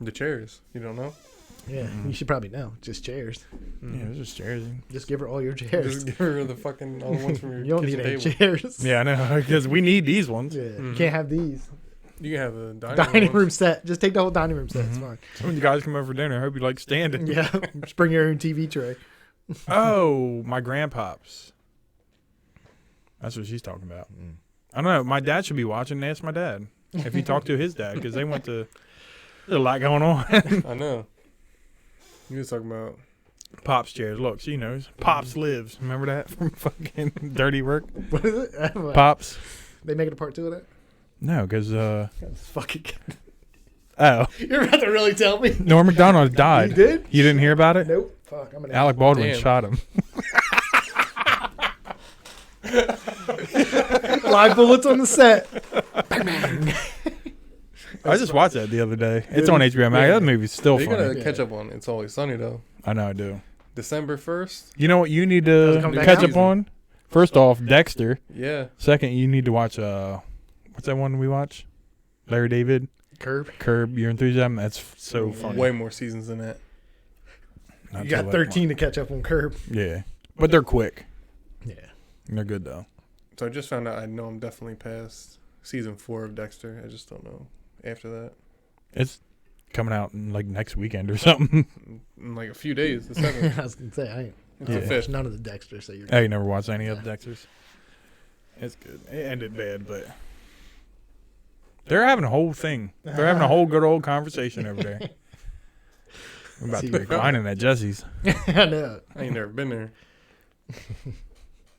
The chairs. You don't know? Yeah, you should probably know. Just chairs. Yeah, it's just chairs. Just give her all your chairs. Just give her the fucking all the ones from your You don't need kitchen any table. chairs. Yeah, I know, because we need these ones. Yeah, you Mhm. can't have these. You can have a Dining room ones. set. Just take the whole dining room set. It's fine. So when you guys come over for dinner, I hope you like standing. Yeah, just bring your own TV tray. Oh, my grandpops. That's what she's talking about. I don't know. My dad should be watching. Ask my dad if he talked to his dad because they went to. There's a lot going on. I know. You was talking about. Pops chairs. Look, she knows. Pops lives. Remember that from fucking Dirty Work? What is it? Pops. They making a part 2 of that? No, because That's fucking. oh, You're about to really tell me? Norm Macdonald died. You did? You didn't hear about it? Nope. Fuck. I'm gonna. Alec Baldwin Damn. shot him. Live bullets on the set. Bang, bang. I just watched that the other day. It's on HBO Max. That movie's still You funny. gotta catch up on It's Always Sunny though. I know I do. December 1st. You know what you need Does it to come back catch out? up on? First off, Dexter. Yeah. Second, you need to watch what's that one we watch? Larry David, Curb. Curb Your Enthusiasm. That's so funny. Way more seasons than that. Not You too got late. 13 to catch up on Curb. Yeah, but they're quick. Yeah. And they're good though. So I just found out I know I'm definitely past season 4 of Dexter. I just don't know after that. It's coming out in like next weekend or something. In like a few days, the 7th. I was going to say, I ain't It's Yeah. the 5th. none of the Dexter, so you're Hey, you never watched any of the Dexters? It's good. It ended bad, but they're having a whole thing. They're having a whole good old conversation over there. I'm about to be reclining at Jesse's. I know. I ain't never been there.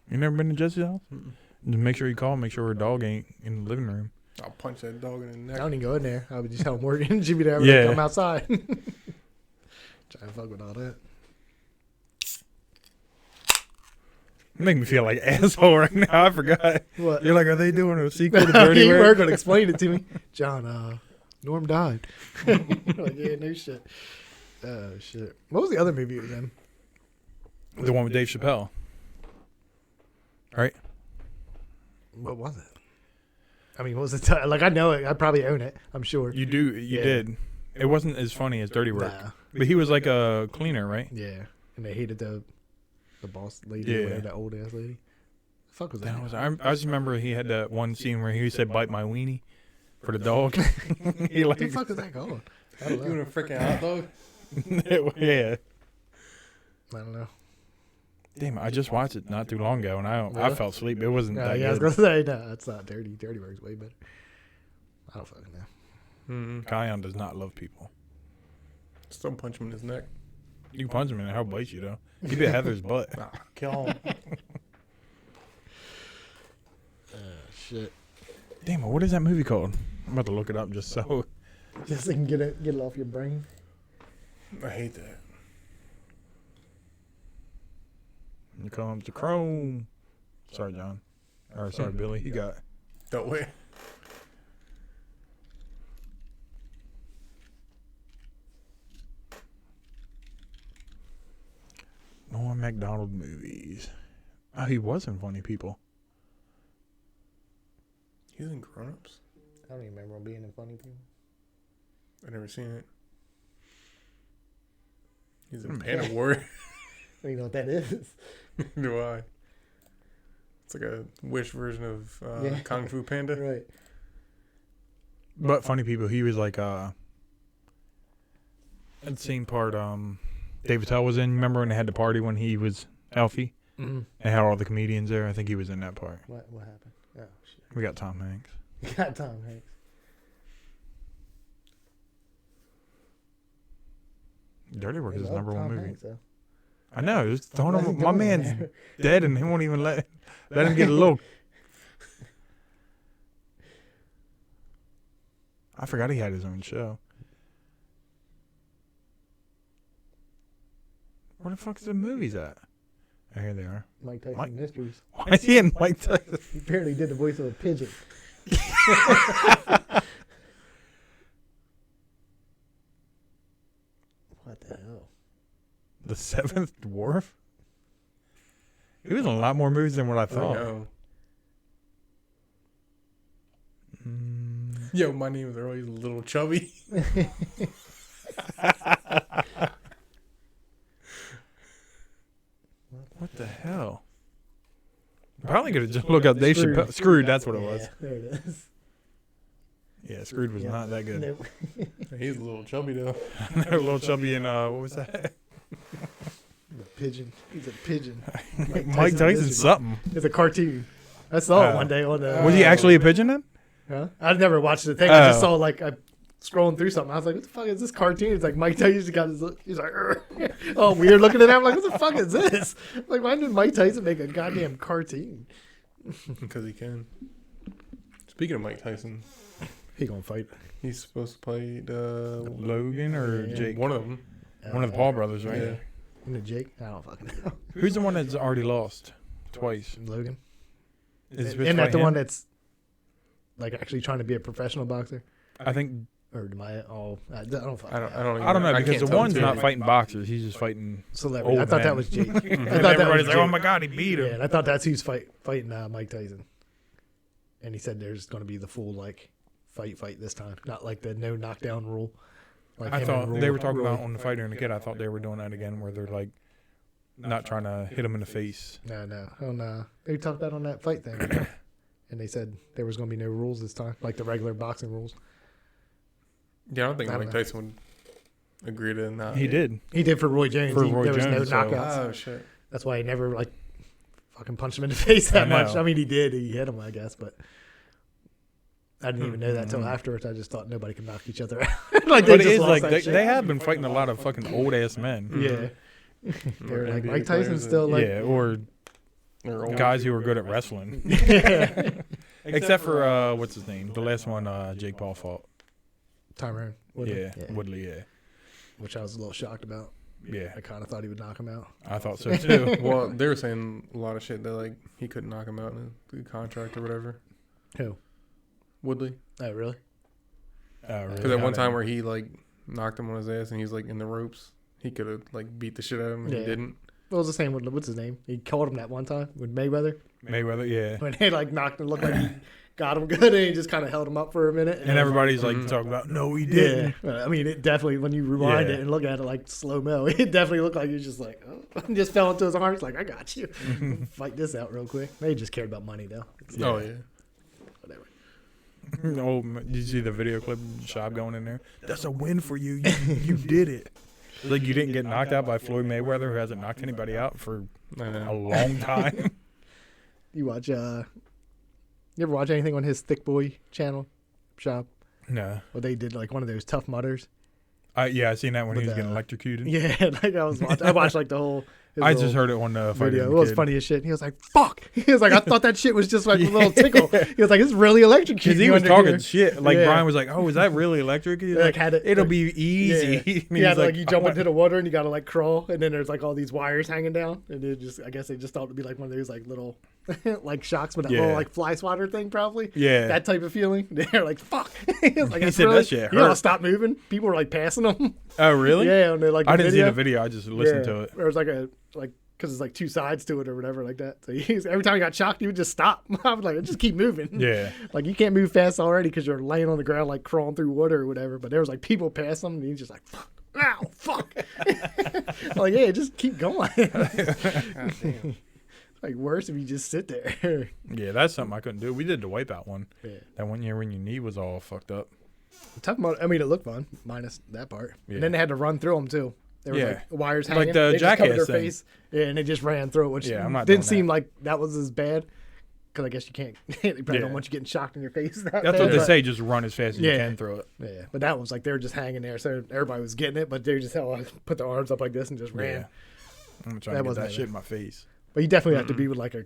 You never been to Jesse's house? Just make sure you call. Make sure her dog ain't in the living room. I'll punch that dog in the I neck. don't even go in there. I would just tell Morgan she'd be there. Yeah. Come outside. Trying to fuck with all that. You make me feel like an asshole right now. I forgot. What? You're like, are they doing a sequel to Dirty You were Work? going to explain it to me. John, Norm died. Like, yeah, no shit. Oh, shit. What was the other movie it was in? The one with Dave Chappelle. Right? What was it? I mean, what was it? Like, I know it. I probably own it. I'm sure. You do. You Yeah. did. It wasn't as funny as Dirty Work. Nah. But he was like a cleaner, right? Yeah. And they hated the boss lady, Yeah. or whatever, that old ass lady. The fuck was that? I just remember he had that one scene where he said, bite my weenie for the dog. He What like, the fuck is that called? I You don't doing know. a freaking hot dog? yeah. I don't know. Damn, I just watched it not too long ago, and I Really? fell asleep. It wasn't that Yeah, I was good. going to say, no, that's not dirty. Dirty Work's way better. I don't fucking know. Mm-hmm. Kion does not love people. Still punch him in his neck. You can punch him and he'll bite you, though. He bit Heather's butt. Kill him. Shit. Damn, what is that movie called? I'm about to look it up just so. Just so you can get it off your brain. I hate that. Here comes the chrome. Sorry, John. Or sorry, Billy. You got. Don't wait. Norm MacDonald movies. Oh, he was in Funny People. He's in Grown Ups. I don't even remember him being in Funny People. I've never seen it. He's in Panda Warrior. I don't even know what that is. Do I? It's like a Wish version of Yeah. Kung Fu Panda. Right. But Funny People, he was like, that scene part, Dave Attell was in. Remember when they had the party when he was Alfie? Mm-hmm. They had all the comedians there. I think he was in that part. What happened? Oh, shit. We got Tom Hanks. You got Tom Hanks. Dirty Work is They his love number one Tom movie. Hanks, though. I know. Just throwing Let him him, go my in man's there. dead and he won't even let him get a little. I forgot he had his own show. Where the fuck is the movies at? Oh, here they are. Mike Tyson Mike- Mysteries. Why is he in Mike Tyson? He apparently did the voice of a pigeon. What the hell? The Seventh Dwarf? He was in a lot more movies than what I I thought. know. Mm, Yo, my name is Earl. He's a little chubby. what the hell? Probably could have just looked up Dave Screwed. Chappelle. Screwed, that's what it was. Yeah, there it is. Yeah, Screwed was Yeah. not that good. Nope. He's a little chubby though. A little chubby and what was that? The pigeon. He's a pigeon. Mike Tyson's Mysteries. something. It's a cartoon. I saw it Oh. one day on the. Was he actually a pigeon then? Huh? I've never watched the thing. I just Oh. saw like I scrolling through something. I was like, "What the fuck is this cartoon?" It's like Mike Tyson got his. He's like, "Urgh." Oh, weird looking at him. I'm like, "What the fuck is this?" Like, why did Mike Tyson make a goddamn cartoon? Because he can. Speaking of Mike Tyson, He gonna fight he's supposed to play Logan or Yeah. Jake? one of them. One of the Paul brothers, right? Yeah. Into Jake. I don't fucking know. Who's the one that's already lost twice? Logan. Is it supposed to Isn't that fight the him? one that's like actually trying to be a professional boxer? I think Or am I all? I don't fucking I don't. Even, I don't know because can't the tell one's too. not fighting boxers. He's just fighting. Celebrity. I old thought that men. was Jake. I And thought that was everybody's like, "Oh Jake. my god, he beat Yeah, him!" and I thought that's who's fighting Mike Tyson. And he said there's going to be the full like fight this time, not like the no knockdown rule. Like I him thought and they Roy. were talking about on the Fighter and the Kid. I thought they were doing that again, where they're like not trying to hit him in the face. No. They talked about on that fight thing, and they said there was going to be no rules this time, like the regular boxing rules. Yeah, I don't think I don't Mike know. Tyson would agree to not. He did. He did for Roy Jones. For Roy there was Jones, no so- knockouts. Oh shit. That's why he never like fucking punched him in the face that I know. much. I mean, he did. He hit him, I guess, but I didn't even know that Hmm. till afterwards. I just thought nobody could knock each other out. Like But it just is lost like that they shit. have been fighting a lot of fucking old ass men. Yeah. They were like NBA Mike players Tyson's that- still like Yeah, or Or old guys who people. were good at wrestling. Except for what's his name? The last one Jake Paul fought. Tyrone. Yeah, Woodley. Yeah, Which I was a little shocked about. yeah. I kind of thought he would knock him out. I thought so too. Well, they were saying a lot of shit that like he couldn't knock him out in the contract or whatever. Who? Woodley. Oh, really? Because at one time where he like knocked him on his ass and he's like in the ropes, he could have like beat the shit out of him and he Yeah. didn't. Well, it was the same with, what's his name? He called him that one time with Mayweather. Mayweather, yeah. When he like knocked him, looked like he got him good, and he just kind of held him up for a minute. And everybody's like Mhm. talking about, no, he Yeah, didn't. I mean, it definitely, when you rewind Yeah. it and look at it like slow mo, it definitely looked like he was just like, oh, just fell into his arms, like, I got you. Fight this out real quick. They just cared about money, though. Yeah. Oh yeah. Whatever. Oh, did you see the video clip of Shab going in there? That's a win for you. You did it. Like you didn't get knocked out by Floyd Mayweather, who hasn't knocked anybody out for I a know. long time. You watch, you ever watch anything on his Thick Boy channel, Shop? No. Where they did like one of those Tough Mudders? Yeah, I seen that when he With was getting the- electrocuted. Yeah, like I watched like the whole. his I little just heard it on the Fighter video. and It was Kid. funny as shit. He was like, "Fuck!" He was like, "I thought that shit was just like a little tickle." He was like, "It's really electrocuting." Because he you was under talking here." shit. Like Yeah. Brian was like, "Oh, is that really electric?" He's Like, like, had it- "It'll like- be easy." Yeah. And Yeah, he's like you jump "Oh, into the water and you gotta like crawl, and then there's like all these wires hanging down, and it just I guess they just thought it'd be like one of those like little like shocks with that little Yeah. like fly swatter thing, probably. Yeah. That type of feeling. They're like, "Fuck!" He was like, He "That's said that really-" shit You know, hurt. stop moving. People were like passing them. Oh, really? Yeah, and they're like I didn't see video. the video. I just listened Yeah. to it. There was like a because it's like two sides to it or whatever like that. So every time he got shocked, he would just stop. I was like, just keep moving. Yeah. Like you can't move fast already because you're laying on the ground like crawling through water or whatever. But there was like people past him and he's just like, fuck, ow, fuck. Like, yeah, just keep going. Like worse if you just sit there. Yeah, that's something I couldn't do. We did the wipeout one. Yeah. That one year when your knee was all fucked up. Tough mud. I mean, it looked fun minus that part. Yeah. And then they had to run through them too. There was Yeah. like wires Like hanging. the They just covered Jackass their thing. face. Yeah, and they just ran through it, which Yeah, I'm not didn't doing seem that. like that was as bad. Because I guess you can't. They probably Yeah. don't want you getting shocked in your face. That That's bad, what they but- say. Just run as fast as you Yeah. can through it. Yeah, but that was like they were just hanging there, so everybody was getting it, but they just put their arms up like this and just ran. Yeah. I'm trying That to get wasn't that that shit bad. in my face. But you definitely have to be with like a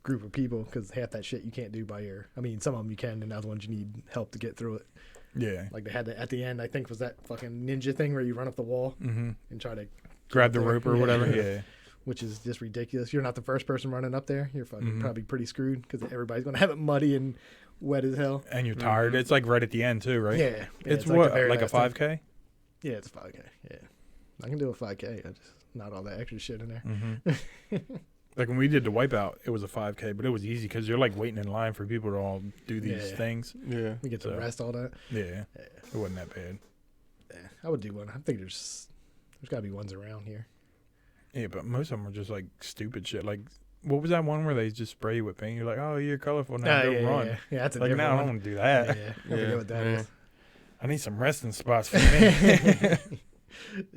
group of people because half that shit you can't do by your. I mean, some of them you can, and other ones you need help to get through it. Yeah. Like they had to, at the end, I think was that fucking ninja thing where you run up the wall Mm-hmm. and try to, Grab the there. rope or Yeah. whatever. Yeah. which is just ridiculous. You're not the first person running up there. You're fucking Mhm. probably pretty screwed because everybody's gonna have it muddy and wet as hell. And you're tired. It's like right at the end too, right? Yeah, It's like what, the very like a last time. 5K? Yeah, it's 5K. Yeah, I can do a 5K. I just not all that extra shit in there. Mm-hmm. Like when we did the wipeout, it was a 5K, but it was easy because you're like waiting in line for people to all do these Yeah. things. Yeah. We get to So- rest all that. Yeah. It wasn't that bad. Yeah, I would do one. I think there's got to be ones around here. Yeah, but most of them are just like stupid shit. Like, what was that one where they just spray you with paint? You're like, oh, you're colorful now. Go yeah, run. yeah, yeah, that's a Like, different now I one. don't want to do that. Yeah, I forget what that is. I need some resting spots for me.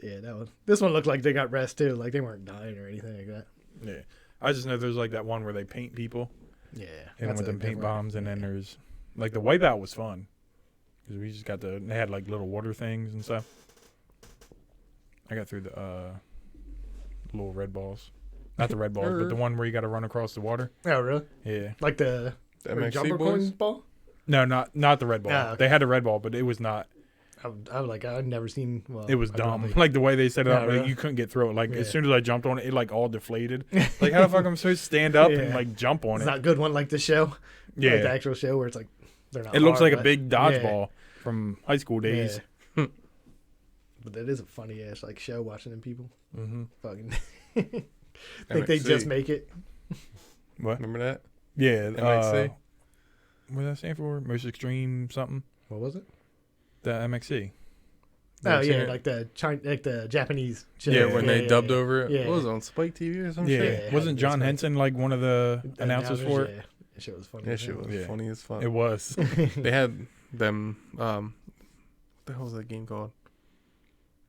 Yeah, that one. This one looked like they got rest too. Like they weren't dying or anything like that. Yeah. I just know there's like that one where they paint people Yeah, and that's with a them paint different- bombs, and then there's like the wipeout was fun because we just got they had like little water things and stuff. I got through the little red balls, not the red balls, but the one where you got to run across the water. Oh, really? Yeah. Like the The or MXC jumper boys? coin ball? No, not the red ball. Ah, okay. They had a red ball, but it was not. I was like, I've never seen. Well, It was I dumb. probably- Like the way they set it Yeah, up, like, really? you couldn't get through it. Like Yeah. as soon as I jumped on it, it like all deflated. Like how the fuck am I supposed to stand up and Yeah. like jump on It's it? not good one like the show. Yeah. Like the actual show where it's like they're not. It looks hard, like a but- big yeah. dodgeball from high school days. Yeah. But that is a funny ass like show watching them people Mm-hmm. fucking think they MXC. just make it. What? Remember that? Yeah. MXC? What does that stand for? Most extreme something? What was it? The MXC. Oh Never seen yeah, it? like the Japanese. Show. Yeah, when they dubbed over it. Yeah. What was it, on Spike TV or some Yeah, shit? Yeah, wasn't John that's right. Henson like one of the announcers for it? Yeah, that shit was funny. That as shit hell. was Yeah. funny as fuck. It was. They had them. What the hell was that game called?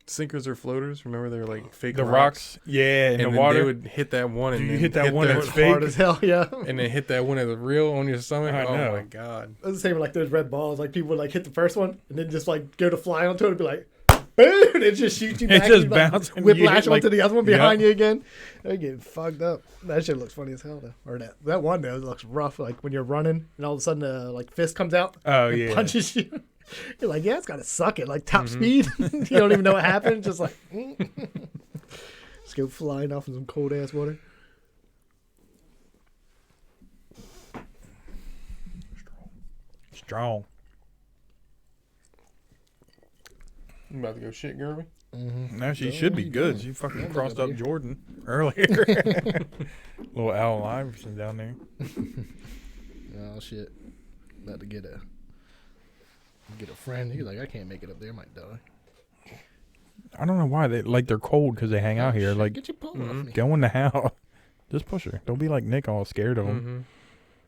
Sinkers or floaters? Remember they were like fake The rocks, yeah, in and the then water. they would hit that one, and You then hit that one the- that's It's fake. hard as hell. Yeah. and then hit that one that's real on your stomach. I Oh know. my god! It was the same with like those red balls. Like people would like hit the first one and then just like go to fly onto it and be like, boom! And it just shoots you It back. just and you, like, bounces and you whiplash hit, like- onto the other one behind Yep. you again. They're getting fucked up. That shit looks funny as hell though. Or that one though looks rough. Like when you're running and all of a sudden like fist comes out Oh and yeah, punches you. You're like, yeah, it's gotta suck it. Like top speed. You don't even know what happened. Just like, just go flying off in some cold ass water. strong. You about to go shit, Gerby? No, she should be good. She fucking crossed up Jordan earlier. Little Al Iverson down there. Oh shit! About to get a friend. He's like, I can't make it up there. I might die. I don't know why they like they're cold because they hang out here. Shit, Like get your pole off me. go in the house. Just push her. Don't be like Nick, all scared of him. Mm-hmm.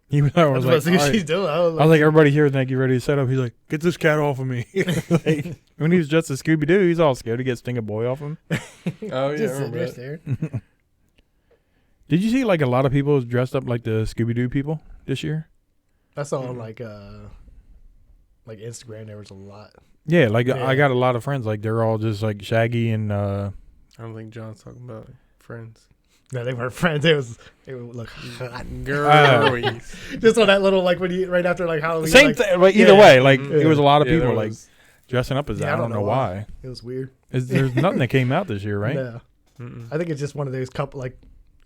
He was. I was I was like, about to see what "All right." she's doing. I was like, everybody here, thank you, ready to set up. He's like, get this cat off of me. Like, when he was just a Scooby Doo, he's all scared to get Sting a Boy off him. Oh yeah, I just sitting remember there that. staring. Did you see like a lot of people was dressed up like the Scooby Doo people this year? I saw on like Instagram. There was a lot. Yeah, like Yeah. I got a lot of friends. Like they're all just like Shaggy and I don't think John's talking about Friends. No, they weren't friends. They would look hot. Girl, Just on that little like when you right after like Halloween. same like, thing. Like either yeah. way, like Mhm. it was a lot of Yeah, people there like was- dressing up as that. Yeah, I don't know why. It was weird. There's nothing that came out this year, right? No, Mm-mm. I think it's just one of those couple like,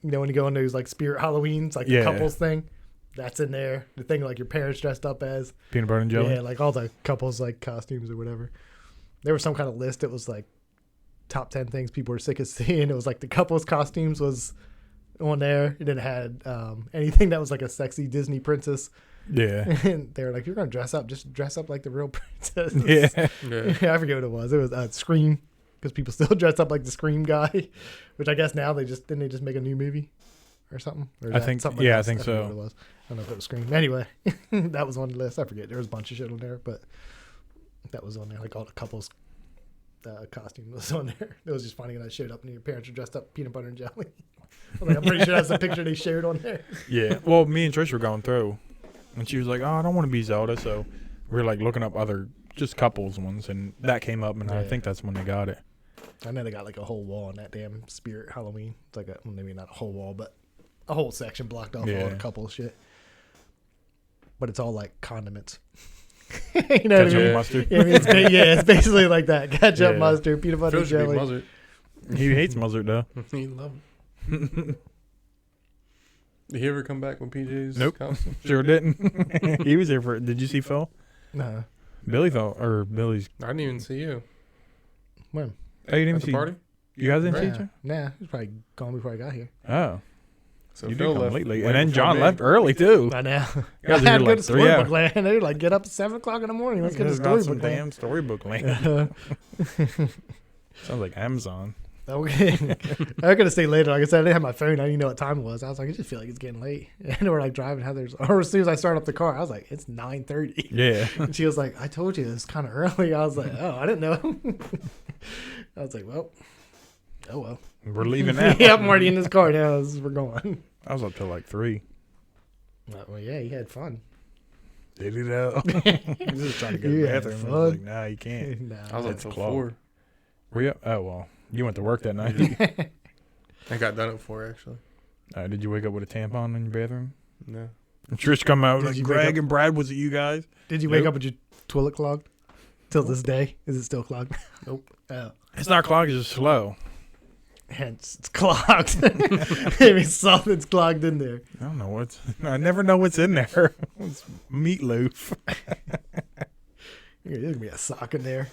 you know, when you go on those like spirit Halloweens, like Yeah. the couples thing. That's in there. The thing like your parents dressed up as. Peanut butter and jelly. Yeah, like all the couples like costumes or whatever. There was some kind of list. It was like top 10 things people were sick of seeing. It was like the couples costumes was on there. And then it had anything that was like a sexy Disney princess. Yeah. And they were like, "You're gonna dress up. Just dress up like the real princess." Yeah. Yeah. I forget what it was. It was Scream, because people still dress up like the Scream guy. Which I guess now they just make a new movie or something. Or is I that think- something yeah, I else? think forget so. What it was. I don't know if it was Scream. Anyway, that was on the list. I forget. There was a bunch of shit on there, but that was on there. Like all the couples costume was on there. It was just funny when I showed up and your parents were dressed up peanut butter and jelly. I was like, I'm pretty sure that's the picture they showed on there. Yeah. Well, me and Trish were going through, and she was like, "Oh, I don't want to be Zelda," so we were like looking up other just couples ones, and that came up, and I Yeah. think that's when they got it. I know they got like a whole wall on that damn Spirit Halloween. It's like well, maybe not a whole wall, but a whole section blocked off all Yeah. the couple shit. But it's all like condiments. You know what I Ketchup mean? and mustard. Yeah, I mean, it's basically like that. Ketchup, Yeah. mustard, peanut butter, Phil should be jelly. muzzard. He hates mustard though. He love it. Did he ever come back with PJ's Nope. costume? Sure didn't. He was here for. Did you see Phil? Nah. Billy's. I didn't even see you When? Oh, you didn't at the see. party. You guys didn't see Nah. each other? Nah. He was probably gone before I got here. Oh, So you Phil did come left lately, way and then before John me. left early too. I know. You guys I had are to here go like to 3 storybook hours. land. They were like, get up at 7 o'clock in the morning. Let's get to It's got some storybook land. damn storybook land. Sounds like Amazon. Okay. I was gonna stay later. Like I said, I didn't have my phone. I didn't know what time it was. I was like, I just feel like it's getting late. And we're like driving Heather's. Or as soon as I start up the car, I was like, it's 9:30. Yeah. And she was like, I told you it's kind of early. I was like, oh, I didn't know. I was like, well, oh well. We're leaving now. Yeah, I'm already in this car now. We're going. I was up till like 3. Well, yeah, you had fun. Did he though? He was just trying to go to You the had bathroom. I fun. was like, nah, you can't. Nah. I was up It's till clogged. 4. Were you? Oh well, you went to work that night. I got done at 4 actually. Did you wake up with a tampon in your bathroom? No. And Trish come out Did like, you wake Greg up- and Brad, was it you guys? Did you wake Nope. up with your toilet clogged? Till this day, is it still clogged? Nope. Oh. It's not clogged, it's just slow. Hence, it's clogged. Maybe something's clogged in there. I don't know what's. I never know what's in there. It's meatloaf. There's gonna be a sock in there.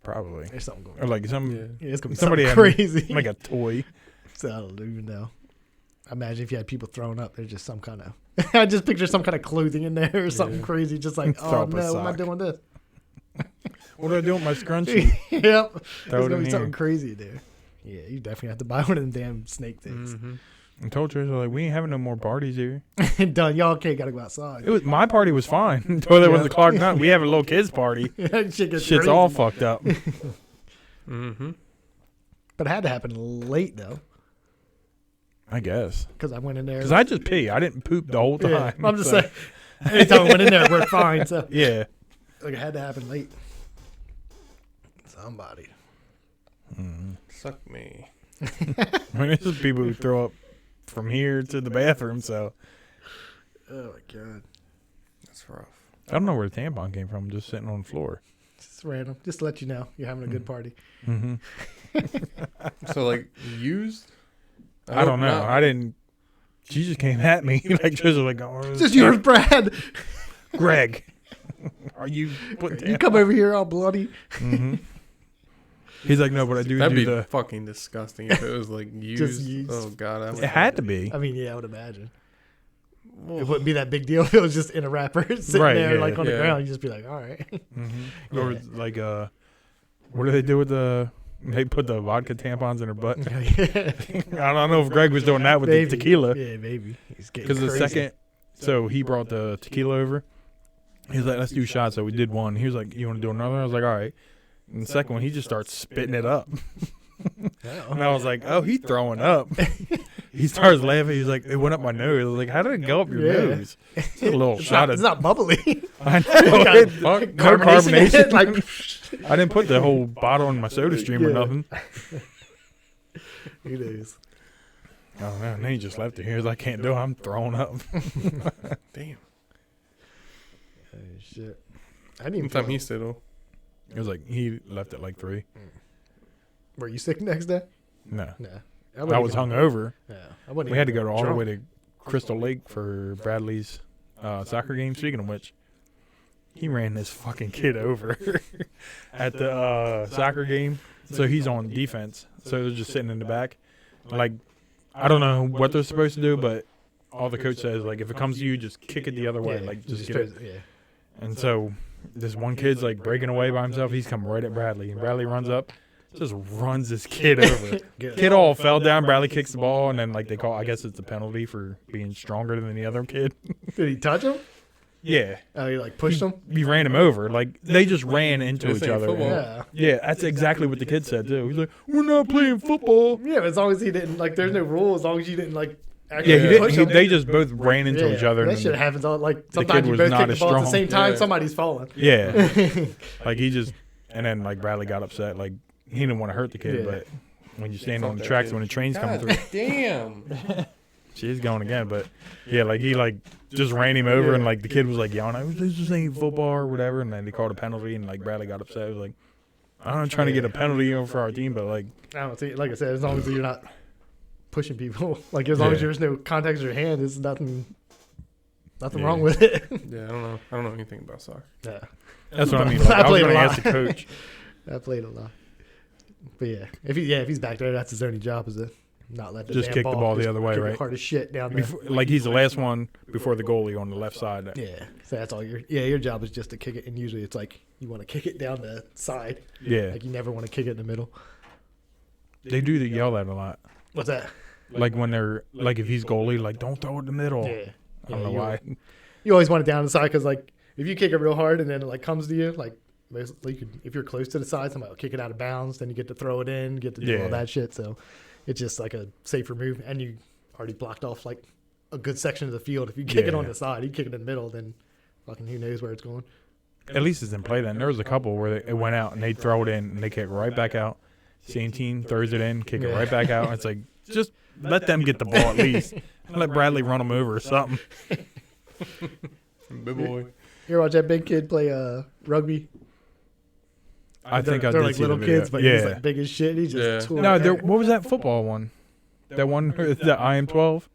Probably. There's something going Or on. like some Yeah. Yeah, it's gonna be somebody something had crazy. like a toy. So I don't even know. Imagine if you had people throwing up. There's just some kind of. I just picture some kind of clothing in there or something Yeah. crazy. Just like, Throw oh up a no, what am I sock. doing this? What do I do with my scrunchie? Yep. There's Throw it gonna in be something here. crazy there. Yeah, you definitely have to buy one of them damn snake things. Mm-hmm. I told Trish, like, we ain't having no more parties here. Done. Y'all can't gotta go outside. It was my party was fine until there was Yeah. the clogged nut. We have a little kids party. That shit gets Shit's crazy. all fucked up. Mm-hmm. But it had to happen late though, I guess because I went in there. because I just pee. I didn't poop the whole time. Yeah, I'm just so- saying. Anytime I went in there, it worked fine. So Yeah. like it had to happen late. Somebody. Suck me. I mean, this is people who throw up from here to the bathroom. So Oh my god. That's rough. I don't know where the tampon came from. Just sitting on the floor. Just random. Just to let you know you're having a good party. Mm-hmm. So like used? I don't know. I didn't. She just came at me like just like, oh, Just yours, Brad. Greg. Are you putting? You come over here all bloody. Mm-hmm. He's like, no, but I do That'd do be the. fucking disgusting if it was like used. used. Oh god, I would It had to be. I mean, yeah, I would imagine. Well, It wouldn't be that big deal if it was just in a wrapper sitting Right, there yeah, like on the yeah. ground. You just be like, all right. Mm-hmm. Or Yeah. like, what do they do with the? They put the vodka tampons in her butt. I don't know if Greg was doing that with Maybe. the tequila. Yeah, maybe. He's getting Because the crazy. second, so he brought the tequila over. He was like, let's do shots. So we did one. He was like, you want to do another? I was like, all right. And the second one, he just starts spitting it up. And I was like, oh, he's throwing up. He starts laughing. He's like, it went up my nose. I was like, how did it go up your Yeah. nose? It's a little It's shot not, of it's not bubbly. I know. Got Fuck, no Carbonation in it, carbonation. like, I didn't put the whole bottle in my soda stream or Yeah. nothing. it is. Oh man, and then he just left it here. He's like, I can't do it. I'm throwing up. damn. Oh, shit. I didn't even What time feel he stayed though? It was like he left at like 3. Were you sick next day? No, No. I was hungover. Yeah. I wouldn't We had to go even all the drunk. way to Crystal Lake for Bradley's soccer game. Speaking of which, he ran this fucking kid over at the soccer game. So he's on defense. So they're just sitting in the back. Like, I don't know what they're supposed to do, but all the coach says, like, if it comes to you, just kick it the other way. Yeah, Like, you just get it. yeah. And so this one kid's, like, breaking away by himself. He's coming right at Bradley. And Bradley runs up, just runs this kid over. Good. Kid all fell down. Bradley kicks the ball, and then, like, they call, I guess it's a penalty for being stronger than the other kid. Did he touch him? Yeah. Oh, he like pushed him? We ran him over. Like, they just ran into This each ain't other. football. Yeah. Yeah, that's exactly what the kid said, too. He's like, we're not playing football. Yeah, but as long as he didn't, like, there's no rule. As long as you didn't, like, actually Yeah, he didn't. push He, him. they just both ran into each other. That and shit then- happens all, like, kid sometimes you was both not kick the as ball at the strong. same time, Yeah. somebody's falling. Yeah. Like, he just, and then, like, Bradley got upset. Like, he didn't want to hurt the kid, Yeah. but when you stand Fuck on the that tracks kid. when the train's coming through, Damn. she's going again. But, yeah, like, he, like, just ran him over, and, like, the kid was, like, yelling, this just ain't football or whatever. And then they called a penalty, and, like, Bradley got upset. He was like, I'm not trying to get a penalty for our team, but, like, I don't see, like I said, as long as you're not pushing people, like, as long as Yeah. there's no contact with your hand, there's nothing Yeah. wrong with it. Yeah, I don't know. I don't know anything about soccer. Yeah. that's what I mean. Like, I was played a going to lot. ask the coach. I played a lot. But yeah, if he's back there, that's his only job is to not let the Just damn kick the ball the just other way, kick it right? hard as shit down there. Before, like, he's the last one before the goalie on the left side. Yeah, so that's all your job is just to kick it, and usually it's like you want to kick it down the side, Yeah. like you never want to kick it in the middle. They do yell that a lot. What's that? Like, when they're, like, if he's goalie, like, don't throw it in the middle. Yeah, I don't know you- why. You always want it down the side because like if you kick it real hard and then it like comes to you, like basically you could, if you're close to the side, somebody will kick it out of bounds, then you get to throw it in, get to do Yeah. all that shit. So it's just like a safer move, and you already blocked off like a good section of the field. If you kick it on Yeah. the side, you kick it in the middle, then fucking who knows where it's going. At least it's in play then. There was a couple where it went out and they throw it in and they kick it right back out. Same team throws it in, kick it Yeah. right back out. It's like, just let them get the ball at least. Let Bradley run them over or something. Big boy. You ever watch that big kid play rugby? I think I they're did like see little the video. kids, but yeah. he's like big as shit. He just Yeah. tore No, it. there, what was that football one? That one, the I am 12?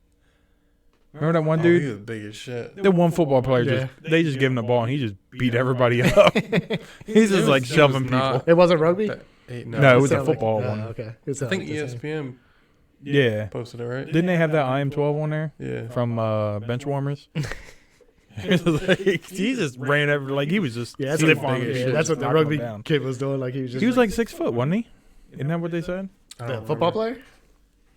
Remember that one Oh, dude? he was big as shit. The one football player, they just give him the ball and he just beat everybody up. He's just like shoving people. It wasn't rugby. No, No, it was a sounded like- football oh, one. Okay, it I sounded think like the same. ESPN Yeah. posted it, right? Didn't they have that I am 12 on there Yeah. from Bench Warmers? He just ran over like he was just Yeah, that's stiff what, arm him and shit, that's what just the knocking him rugby down. kid was doing. Like he was just. He was like 6 foot, wasn't he? Isn't that what they said? I the don't football remember. player.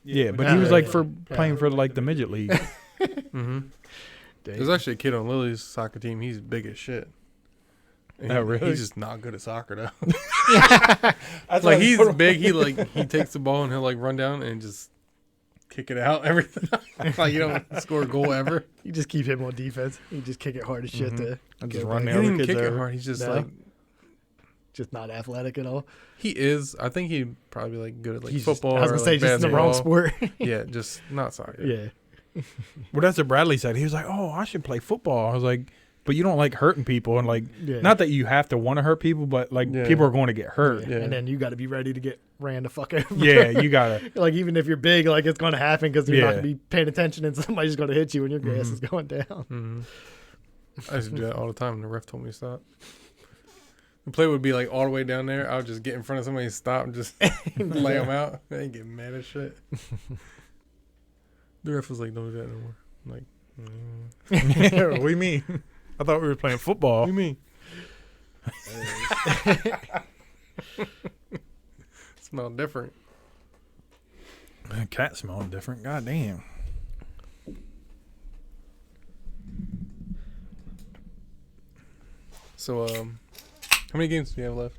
Yeah, but Yeah, he was yeah, like yeah. for playing for like the midget league. Mm-hmm. There's actually a kid on Lily's soccer team. He's big as shit. And Oh, really? He's just not good at soccer though. Like he's big. He takes the ball and he'll like run down and just kick it out every time. Like you don't score a goal ever. You just keep him on defense. You just kick it hard as shit Mhm. to I get just it run back. He the didn't other kick kids it over. hard. He's just No? like Just not athletic at all. he is. I think he'd probably like good at like He's just- football. I was or, gonna say like, just in the wrong basketball. sport. Yeah, just not soccer. Yeah. Well, that's what Bradley said. He was like, "Oh, I should play football." I was like, "But you don't like hurting people, and like, Yeah. not that you have to want to hurt people, but like Yeah. people are going to get hurt." Yeah. Yeah. And then you got to be ready to get ran the fuck over. Yeah, you gotta. Like even if you're big, like it's going to happen because you're not Yeah. going to be paying attention and somebody's going to hit you and your grass Mhm. is going down. Mm-hmm. I used to do that all the time. And the ref told me to stop. The play would be like all the way down there. I would just get in front of somebody and stop and just lay them out. They ain't getting mad as shit. The ref was like, "Don't do that no more." I'm like, What do you mean? I thought we were playing football. what do you mean? Smell different. Cat smelling different. God damn. So, how many games do you have left?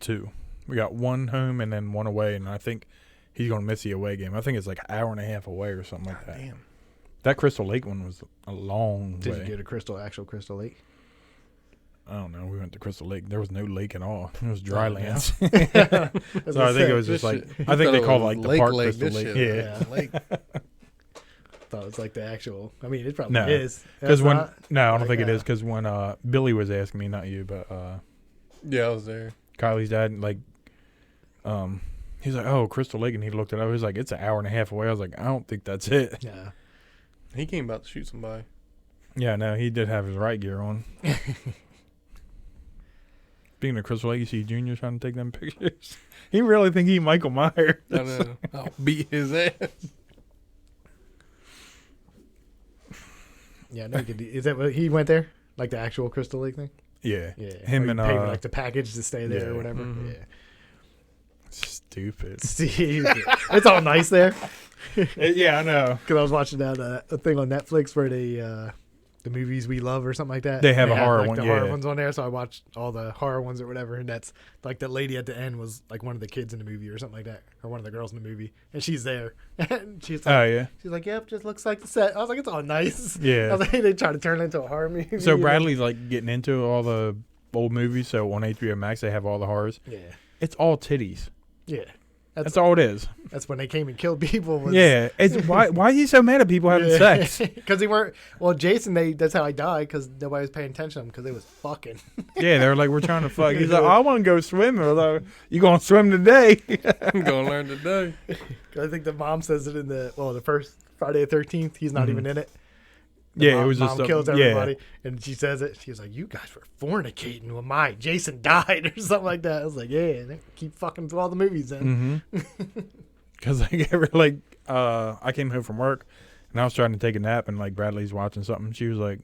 2. We got 1 home and then 1 away, and I think he's gonna miss the away game. I think it's like an hour and a half away or something like that. Damn. That Crystal Lake one was a long Did way. you get a actual Crystal Lake? I don't know. We went to Crystal Lake. There was no lake at all. It was dry Oh, lands. That's So what I think it was This just like shit- I think thought they it call it was like the Lake park Lake, Crystal this Lake. shit. Yeah. Yeah. Lake. thought it was like the actual. I mean, it probably No. is. Because That's when not- no, I don't like, think it is. Because when Billy was asking me, not you, but Yeah, I was there. Kylie's dad, like, he's like, "Oh, Crystal Lake," and he looked it up. He was like, "It's an hour and a half away." I was like, "I don't think that's it." Yeah. He came about to shoot somebody. Yeah, no, he did have his right gear on. Speaking of Crystal Lake, you see Junior trying to take them pictures. He really think he Michael Myers. I know. I'll beat his ass. Yeah. No, is that what he went there? Like the actual Crystal Lake thing? Yeah, Yeah. Him Or you and, pay like the package to stay there yeah. or whatever. Mhm. Yeah. stupid. Steve, it's all nice there. Yeah, I know. Because I was watching that a thing on Netflix where they the movies we love or something like that. They have a horror like, one, the yeah. horror ones on there. So I watched all the horror ones or whatever, and that's like the lady at the end was like one of the kids in the movie or something like that, or one of the girls in the movie, and she's there, and she's like, Oh yeah, "Yep, just looks like the set." I was like, "It's all nice." I yeah. was like, "They try to turn it into a horror movie." So Bradley's like getting into all the old movies. So on HBO Max, they have all the horrors. Yeah, It's all titties. yeah. That's all it is. That's when they came and killed people. Was, Yeah. It's why are you so mad at people having sex? Because they weren't. Well, Jason, that's how he died because nobody was paying attention to him because they was fucking. Yeah, they're like, we're trying to fuck. He's like, I want to go swimming. I was like, you gonna swim today? I'm gonna learn today. I think the mom says it in the first Friday the 13th. He's not Mhm. even in it. The Yeah, mom, it was just mom something- kills yeah. everybody, and she says it. She was like, "You guys were fornicating with my Jason died" or something like that. I was like, "Yeah, they keep fucking through all the movies then." Mm-hmm. Because I came home from work and I was trying to take a nap and like Bradley's watching something. She was like,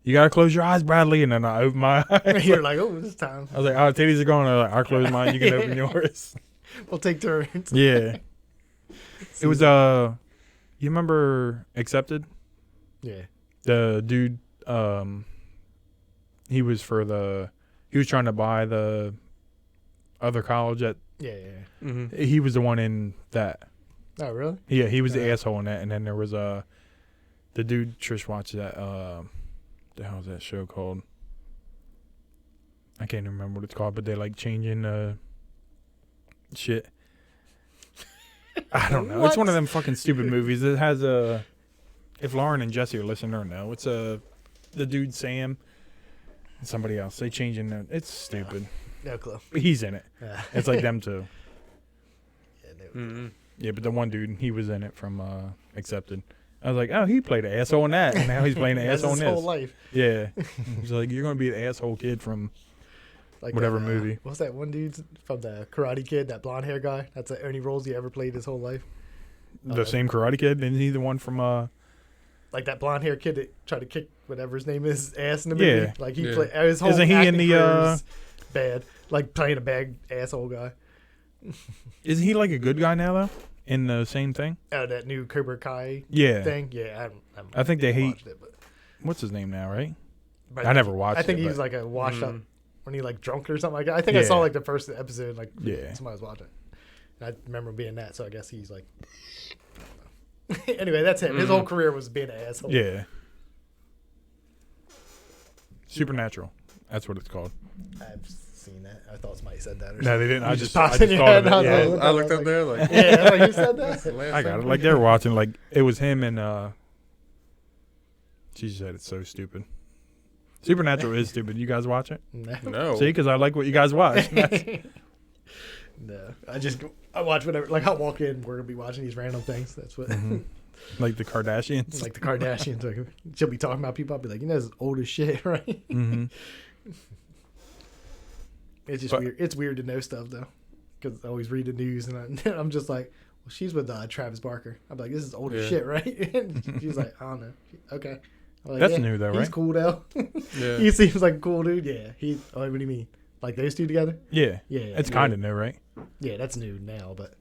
"You gotta close your eyes, Bradley." And then I opened my eyes. You're like, "Oh, this time I was like, "Oh, titties are going." I close mine. You can open yours. we'll take turns." Yeah. It was you remember Accepted? Yeah, The dude, he was trying to buy the other college at. yeah. Mm-hmm. He was the one in that. Oh, really? Yeah, he was the Yeah. asshole in that, and then there was the dude Trish watched that. The hell is that show called? I can't even remember what it's called, but they like changing shit. I don't know. It's one of them fucking stupid movies. It has if Lauren and Jesse are listening or no, it's the dude Sam and somebody else. They changing the. It's stupid. No clue. But he's in it. Yeah. It's like them two. Yeah, no. Mm-hmm. Yeah, but the one dude, he was in it from Accepted. I was like, oh, he played an asshole in that, and now he's playing an That's asshole in his whole this. life. Yeah. He's like, you're going to be the asshole kid from Like whatever that, movie. What's that one dude from the Karate Kid, that blonde hair guy? That's the only roles he ever played his whole life. The same Karate Kid. Isn't he the one from like that blonde hair kid that tried to kick whatever his name is ass in the movie. Yeah. Like he played his whole Isn't he in acting the, career is bad, like playing a bad asshole guy. Isn't he like a good guy now though? In the same thing? Oh, that new Cobra Kai Yeah. thing. Yeah, I think they hate. it, but What's his name now? Right? I never watched I think it, he was but- like a washed up when he like drunk or something like that. I think I Yeah. saw like the first episode, like Yeah. somebody was watching. And I remember being that, so I guess he's like. Anyway, that's him. His whole career was being an asshole. Yeah. Supernatural. That's what it's called. I've seen that. I thought somebody said that. Or No, they didn't. I You just popped I in just your thought of head, it. I Yeah. was I looked up there like, yeah, like you said that. I got it. Like they were watching. Like it was him and. She said it's so stupid. Supernatural is stupid. You guys watch it? no. See, because I like what you guys watch. No, I watch whatever. Like I'll walk in, we're gonna be watching these random things. That's what. Like the Kardashians. Like the Kardashians. Like, she'll be talking about people. I'll be like, this is old as shit, right? Mm-hmm. It's just weird. It's weird to know stuff though, because I always read the news and I'm just like, well, she's with Travis Barker. I'm like, this is old as shit, right? And she's like, I don't know. Okay. I'm like, That's new though, He's right? cool though. Yeah. He seems like a cool dude. Yeah. What do you mean? Like those two together? Yeah. Yeah. It's kind of new, right? Yeah, that's new now, but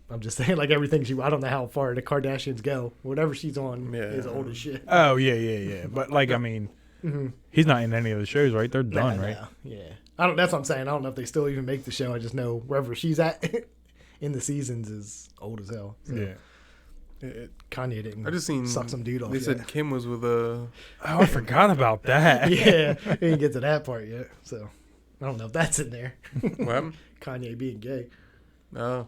I'm just saying, like everything I don't know how far the Kardashians go. Whatever she's on is old as shit. Oh yeah. But like, I mean, he's not in any of the shows, right? They're done, right? Yeah. That's what I'm saying. I don't know if they still even make the show. I just know wherever she's at in the seasons is old as hell. So Yeah. Kanye didn't. I just seen suck some dude off. They yet. said Kim was with Oh, I forgot about that. Yeah, he didn't get to that part yet. So I don't know if that's in there. what happened? Kanye being gay Oh,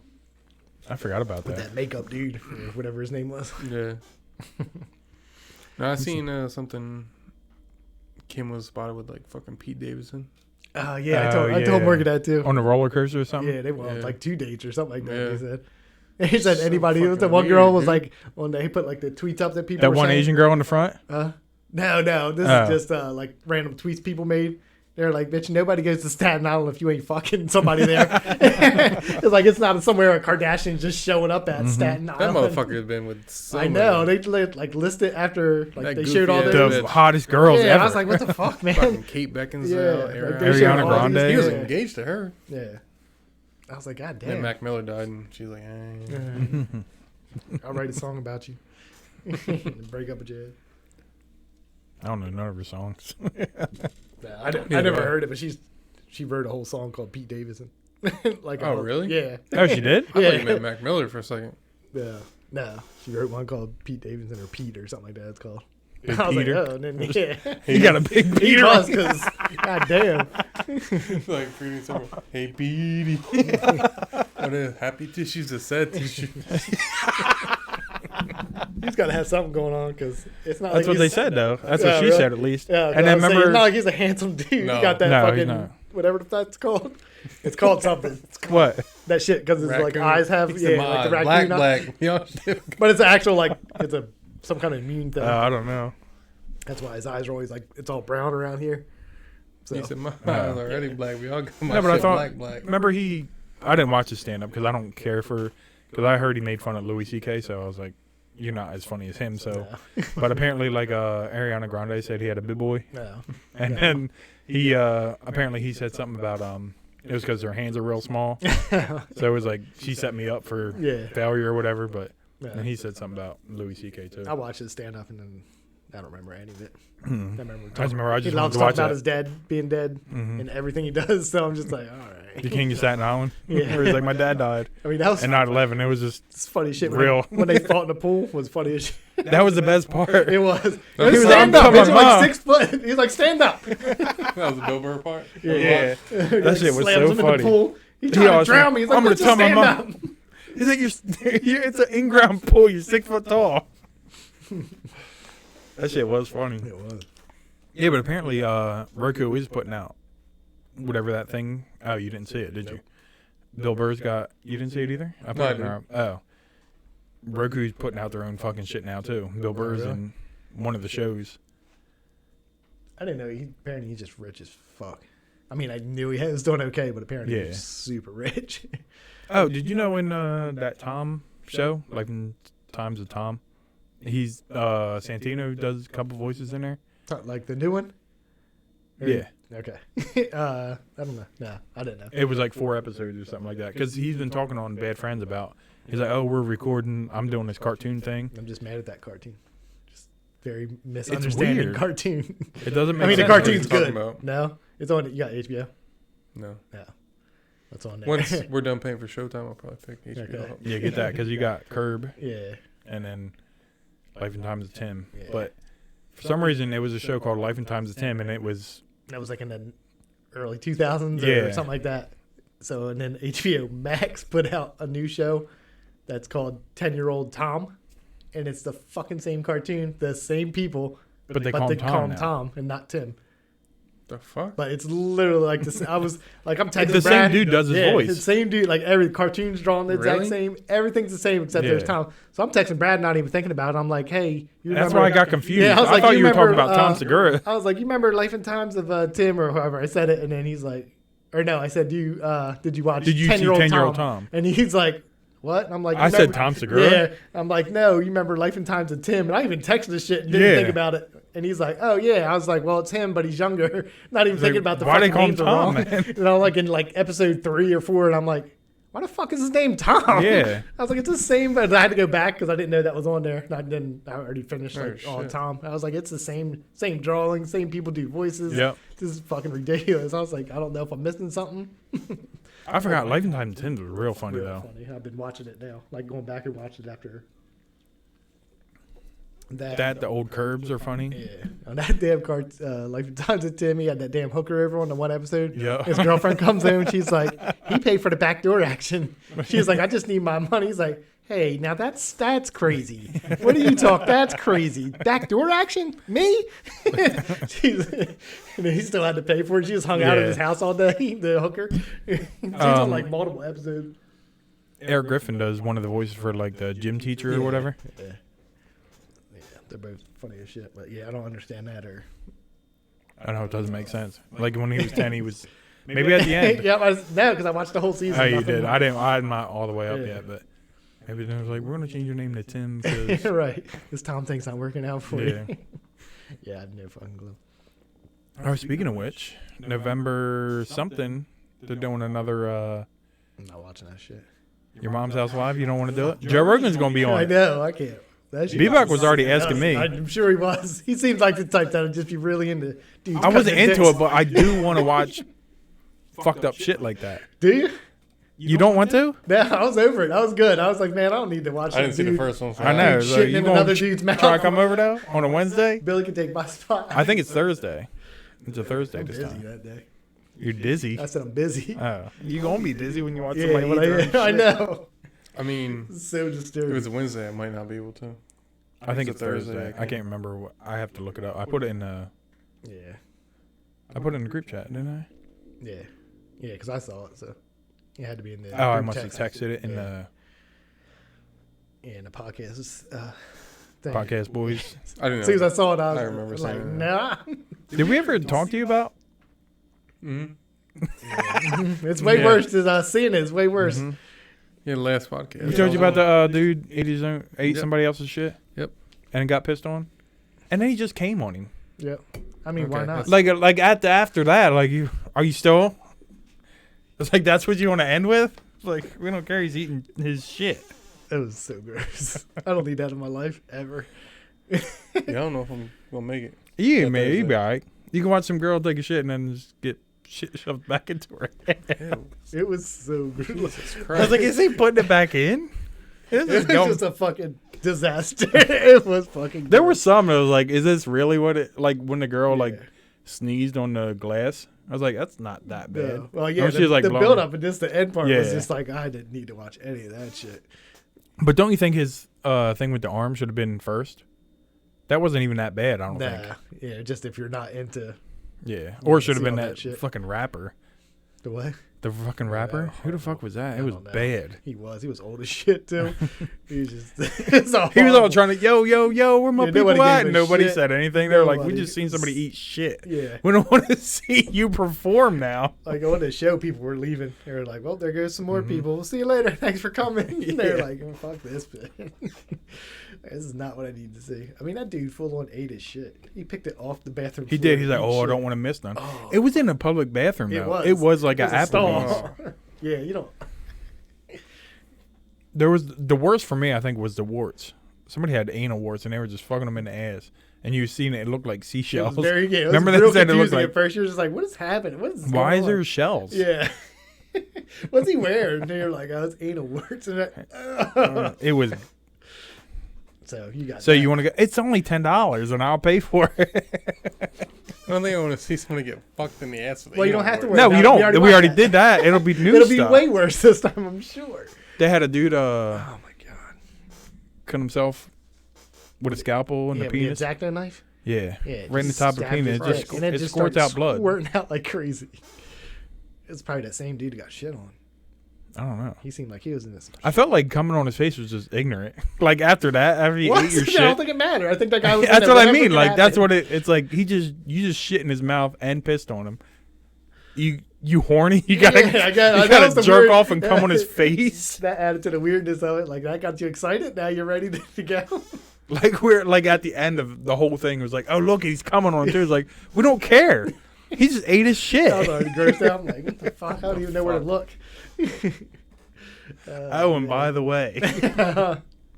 I forgot about with that. that makeup dude, or whatever his name was. yeah. No, I seen something. Kim was spotted with like fucking Pete Davidson. Oh yeah, Oh, I told yeah. Morgan that too. On the roller coaster or something? Yeah, they went on Yeah. like 2 dates or something like that. Yeah. He said. He said So anybody. The fucking one girl weird, was dude. like when they put like the tweets up that people. That were one saying. Asian girl in the front? No. This Oh. is just like random tweets people made. They're like, bitch, nobody goes to Staten Island if you ain't fucking somebody there. It's like it's not somewhere a Kardashian just showing up at Staten That Island. motherfucker has been with so I know. many They like listed after like That they showed all goofy those. ass The bitch. hottest girls Yeah, ever. I was like, what the fuck, man? fucking Kate Beckinsale, Yeah, Ariana, like they showed Ariana all these- Grande. He was Yeah. engaged to her. Yeah. I was like, God Then damn. Mac Miller died, and she's like, eh. I'll write a song about you. Break up with you. I don't know none of her songs. I never heard it, but she wrote a whole song called Pete Davidson. Like, Oh, really? Yeah. Oh, she did? I thought Yeah. you meant Mac Miller for a second. Yeah. No, she wrote one called Pete Davidson or Pete or something like that. It's called. Big I was Peter. like, oh, and then yeah. You got a big He Peter. was because, god damn. Like reading someone, hey Petey, what a happy tissues, a sad tissue. He's got to have something going on because it's not. That's like what they he's- said, though. That's Yeah, what she really? said, at least. Yeah, and then it's remember, not like he's a handsome dude. No. He got that No, he's fucking not. whatever that's called. It's called something. what? That shit because his like Raccoon. eyes have He said, like the "My raccoon. black. You know, But it's actual like it's a some kind of immune thing. I don't know. That's why his eyes are always like it's all brown around here. So He said, my eyes already black. We all got my No, but I shit thought, black. remember I didn't watch his stand-up because I don't care because I heard he made fun of Louis C.K., so I was like, you're not as funny as him, so. But apparently, like, Ariana Grande said he had a big boy. no. And then he, apparently he said something about, it was because their hands are real small. So it was like, she set me up for Yeah. failure or whatever, but Yeah. and he said something about Louis C.K. too. I watched his stand up and then I don't remember any of it. I remember I just remember I he just loves wanted to talking watch about that. his dad being dead and everything he does. So I'm just like, all right. The King of Staten Island. Yeah. Where he's like, my dad died. I mean, that was And 9/11, it was just, it's funny shit. real. When they fought in the pool was funny as shit. that was the best part. It was. He That was was stand like- up. Bitch, Mom. like 6 foot. He's like, stand up. That was the Bill Burr part. Yeah. That shit was Slams so him in the funny. pool. He He trying to always drown like, me. He's like, I'm gonna "Bitch, just tell my stand mom." up. He's like, it's an in-ground pool. You're 6 foot tall. That shit was funny. It was. Yeah, but apparently Roku is putting out whatever that thing. Oh, you didn't see it, did you? Bill Burr's got. You didn't see it either? I put it in didn't. our, oh. Roku's putting out their own fucking shit now, too. Bill Burr's really? in one of the shows. I didn't know. Apparently, he's just rich as fuck. I mean, I knew he was doing okay, but apparently Yeah. he's super rich. Oh, did you know in that Tom show, like in Times of Tom, He's Santino does a couple voices in there. Like the new one? Or- Yeah. Okay. I don't know. No, I didn't know. It was like 4 episodes or something like that. Because he's been talking on Bad Friends about. He's like, oh, we're recording. I'm doing this cartoon thing. I'm just mad at that cartoon. Just very misunderstanding weird. cartoon. It doesn't make I mean, the sense. cartoon's What are you good. talking about? No, it's on. You got HBO. No. That's on there. Once we're done paying for Showtime, I'll probably pick HBO. Okay. up. Yeah, get that. Because you got Curb Yeah. and then Life and Times of Tim. Yeah. But for some reason, it was a show called Life and Times of Tim, and it was That was like in the early 2000s Yeah. or something like that. So, and then HBO Max put out a new show that's called 10-Year-Old Tom. And it's the fucking same cartoon, the same people, but they but call they him call Tom him now. Tom and not Tim. The fuck? But it's literally like this. I was like, I'm texting The same Brad. dude does his voice. The same dude. Like every cartoon's drawn the exact Really? same. Everything's the same except there's Yeah. Tom. So I'm texting Brad, not even thinking about it. I'm like, hey, you That's remember? why I got confused. Yeah, I was I like, thought you you were talking remember, about Tom Segura. I was like, you remember Life and Times of Tim or whoever? I said it, and then he's like, or no, I said, did you watch Did you see 10-Year-Old 10-Year-Old Tom? Tom? And he's like, what? And I'm like, I you said remember- Tom Segura. Yeah. I'm like, no, you remember Life and Times of Tim? And I even texted this shit and didn't Yeah. think about it. And he's like, oh yeah. I was like, well, it's him, but he's younger. Not even Like, thinking about the why they fucking call him names are Tom, wrong. man? And I'm like in like episode 3 or 4, and I'm like, why the fuck is his name Tom? Yeah. I was like, it's the same, but I had to go back because I didn't know that was on there. And I already finished Oh, like on shit. Tom. I was like, it's the same drawing, same people do voices. Yep. This is fucking ridiculous. I was like, I don't know if I'm missing something. I forgot Life and Times of Tim was real funny, Real though. funny. I've been watching it now, like going back and watching it after that. That, the old Curbs are funny. Yeah, on that damn card, Life and Times of Tim, he had that damn hooker over on the one episode. Yeah. His girlfriend comes home, she's like, he paid for the backdoor action. She's like, I just need my money. He's like, hey, now that's crazy. What do you talk? That's crazy. Backdoor action? Me? And then he still had to pay for it. She just hung out at Yeah. his house all day, the hooker. She's on like multiple episodes. Eric Griffin does one of the voices for like the gym teacher or whatever. Yeah. Yeah, they're both funny as shit. But yeah, I don't understand that or. I don't know, it doesn't make sense. Like when he was 10, he was maybe at the end. Yeah, no, because I watched the whole season. Oh, you Nothing- did. I'm not all the way up Yeah. yet, but maybe then it was like, we're going to change your name to Tim. 'cause- Right. This Tom thing's not working out for Yeah. you. Yeah, I had no fucking clue. Oh, speaking of which, November something, they're doing another I'm not watching that shit. Your Mom's House Live. You don't want to do it? Joe Rogan's going to be on I it. know, I can't. That shit Bebop was already asking me. I'm sure he was. He seems like the type that would just be really into dudes. I wasn't cutting into dicks. it, but I do want to watch fucked up shit like that. Do you? You don't want to? No, I was over it. I was good. I was like, man, I don't need to watch I didn't see dude the first one. So I know. Dude Like, shitting you in gonna another dude's mouth. try to come over though on a Wednesday? Billy can take my spot. I think it's Thursday. It's a Thursday I'm this busy time. that day. You're dizzy. I said I'm busy. Oh, you gonna be dizzy when you watch Yeah, somebody but eat their own I shit. know. I mean, It's so if it disturbing. was a Wednesday, I might not be able to. I think It's it's a Thursday, Thursday. I I think. can't remember what. I have to look it up. I put it in Yeah, the group chat, didn't I? yeah, yeah. Because I saw it, so it had to be in the. Oh, I group must have text. texted it in Yeah. In the podcast. Thing. Podcast boys. I didn't As soon as know. I saw it, I was I remember like, seeing nah. Did we ever talk to you about? Mm-hmm. It's way Yeah. worse than seeing it. It's way worse. Mhm. Yeah, last podcast. We told you about the dude ate Yep. somebody else's shit. Yep. And got pissed on, and then he just came on him. Yep. I mean, why Okay. not? Like after that, like are you still? It's like that's what you want to end with. It's like we don't care. He's eating his shit. It was so gross. I don't need that in my life ever. Yeah, I don't know if I'm gonna make it. Yeah, Yeah, man, you Thursday. be alright. You can watch some girl take a shit and then just get shit shoved back into her head. Ew, It was so gross. Jesus I was Christ. like, is he putting it back in? This It is was dumb. just a fucking disaster. It was fucking. There were gross. some that was like, is this really what it like when the girl like Yeah. sneezed on the glass? I was like, that's not that bad. No. Well, yeah, Or she was, like, the blowing build her- up and just the end part was Yeah. just like I didn't need to watch any of that shit. But don't you think his thing with the arm should have been first? That wasn't even that bad, I don't think. Nah, yeah, just if you're not into Yeah. Or Yeah, should have see been all that that shit. fucking rapper. the way The fucking rapper? Oh, Who the fuck was that? I It was don't know. bad. he was old as shit too. He was just it's all He was all horrible. trying to, yo, where my Yeah, people nobody at? gave And a nobody shit. said anything. They were like, we Nobody. just seen somebody eat shit. Yeah. We don't want to see you perform now. Like on the show, people were leaving. They were like, "Well, there goes some more Mhm. people. We'll see you later. Thanks for coming." They're Yeah. like, oh, "Fuck this." This is not what I need to see. I mean, that dude full on ate his shit. He picked it off the bathroom He floor did. He's and like, ate I shit. don't want to miss none. Oh. It was in a public bathroom, though. It It was like It an was a stall. Applebee's. Yeah, you don't. There was the worst for me, I think, was the warts. Somebody had anal warts, and they were just fucking them in the ass. And you seen it looked like It seashells. was very, yeah, it was Remember real they said it looked confusing like. at first. You're just like, what is happening? What is Why going is there on? shells? Yeah. What's he wearing? And you're like, oh, it's anal warts. And It was. so you got. So that. you want to go? It's only $10, and I'll pay for it. I don't think I want to see somebody get fucked in the ass. With Well, you anal don't have to wart. wear No, it. we don't. We already did that. It'll be new It'll stuff. be way worse this time, I'm sure. They had a dude Oh my god. cut himself with a scalpel and Yeah, the with the penis. Exacto knife. Yeah, Yeah, right in the top of the stabbed his penis. It, dick, just, and then it just squirts starts out blood. Squirting out like crazy. It's probably that same dude who got shit on. I don't know. He seemed like he was in this. I felt like coming on his face was just ignorant. Like after that, after you What? ate your I shit. don't think it mattered. I think that guy was. That's in there what I whenever mean. it Like that's happened. what it's like. You just shit in his mouth and pissed on him. You horny? You gotta Yeah, I got- you that gotta was the jerk weird- off and come on his face. That added to the weirdness of it. Like that got you excited. Now you're ready to go. Like we're like at the end of the whole thing, it was like, oh look, he's coming on too. It's like we don't care. He just ate his shit. I was already grossed out. I'm like, what the fuck? I don't even know where to look. Oh, and by the way,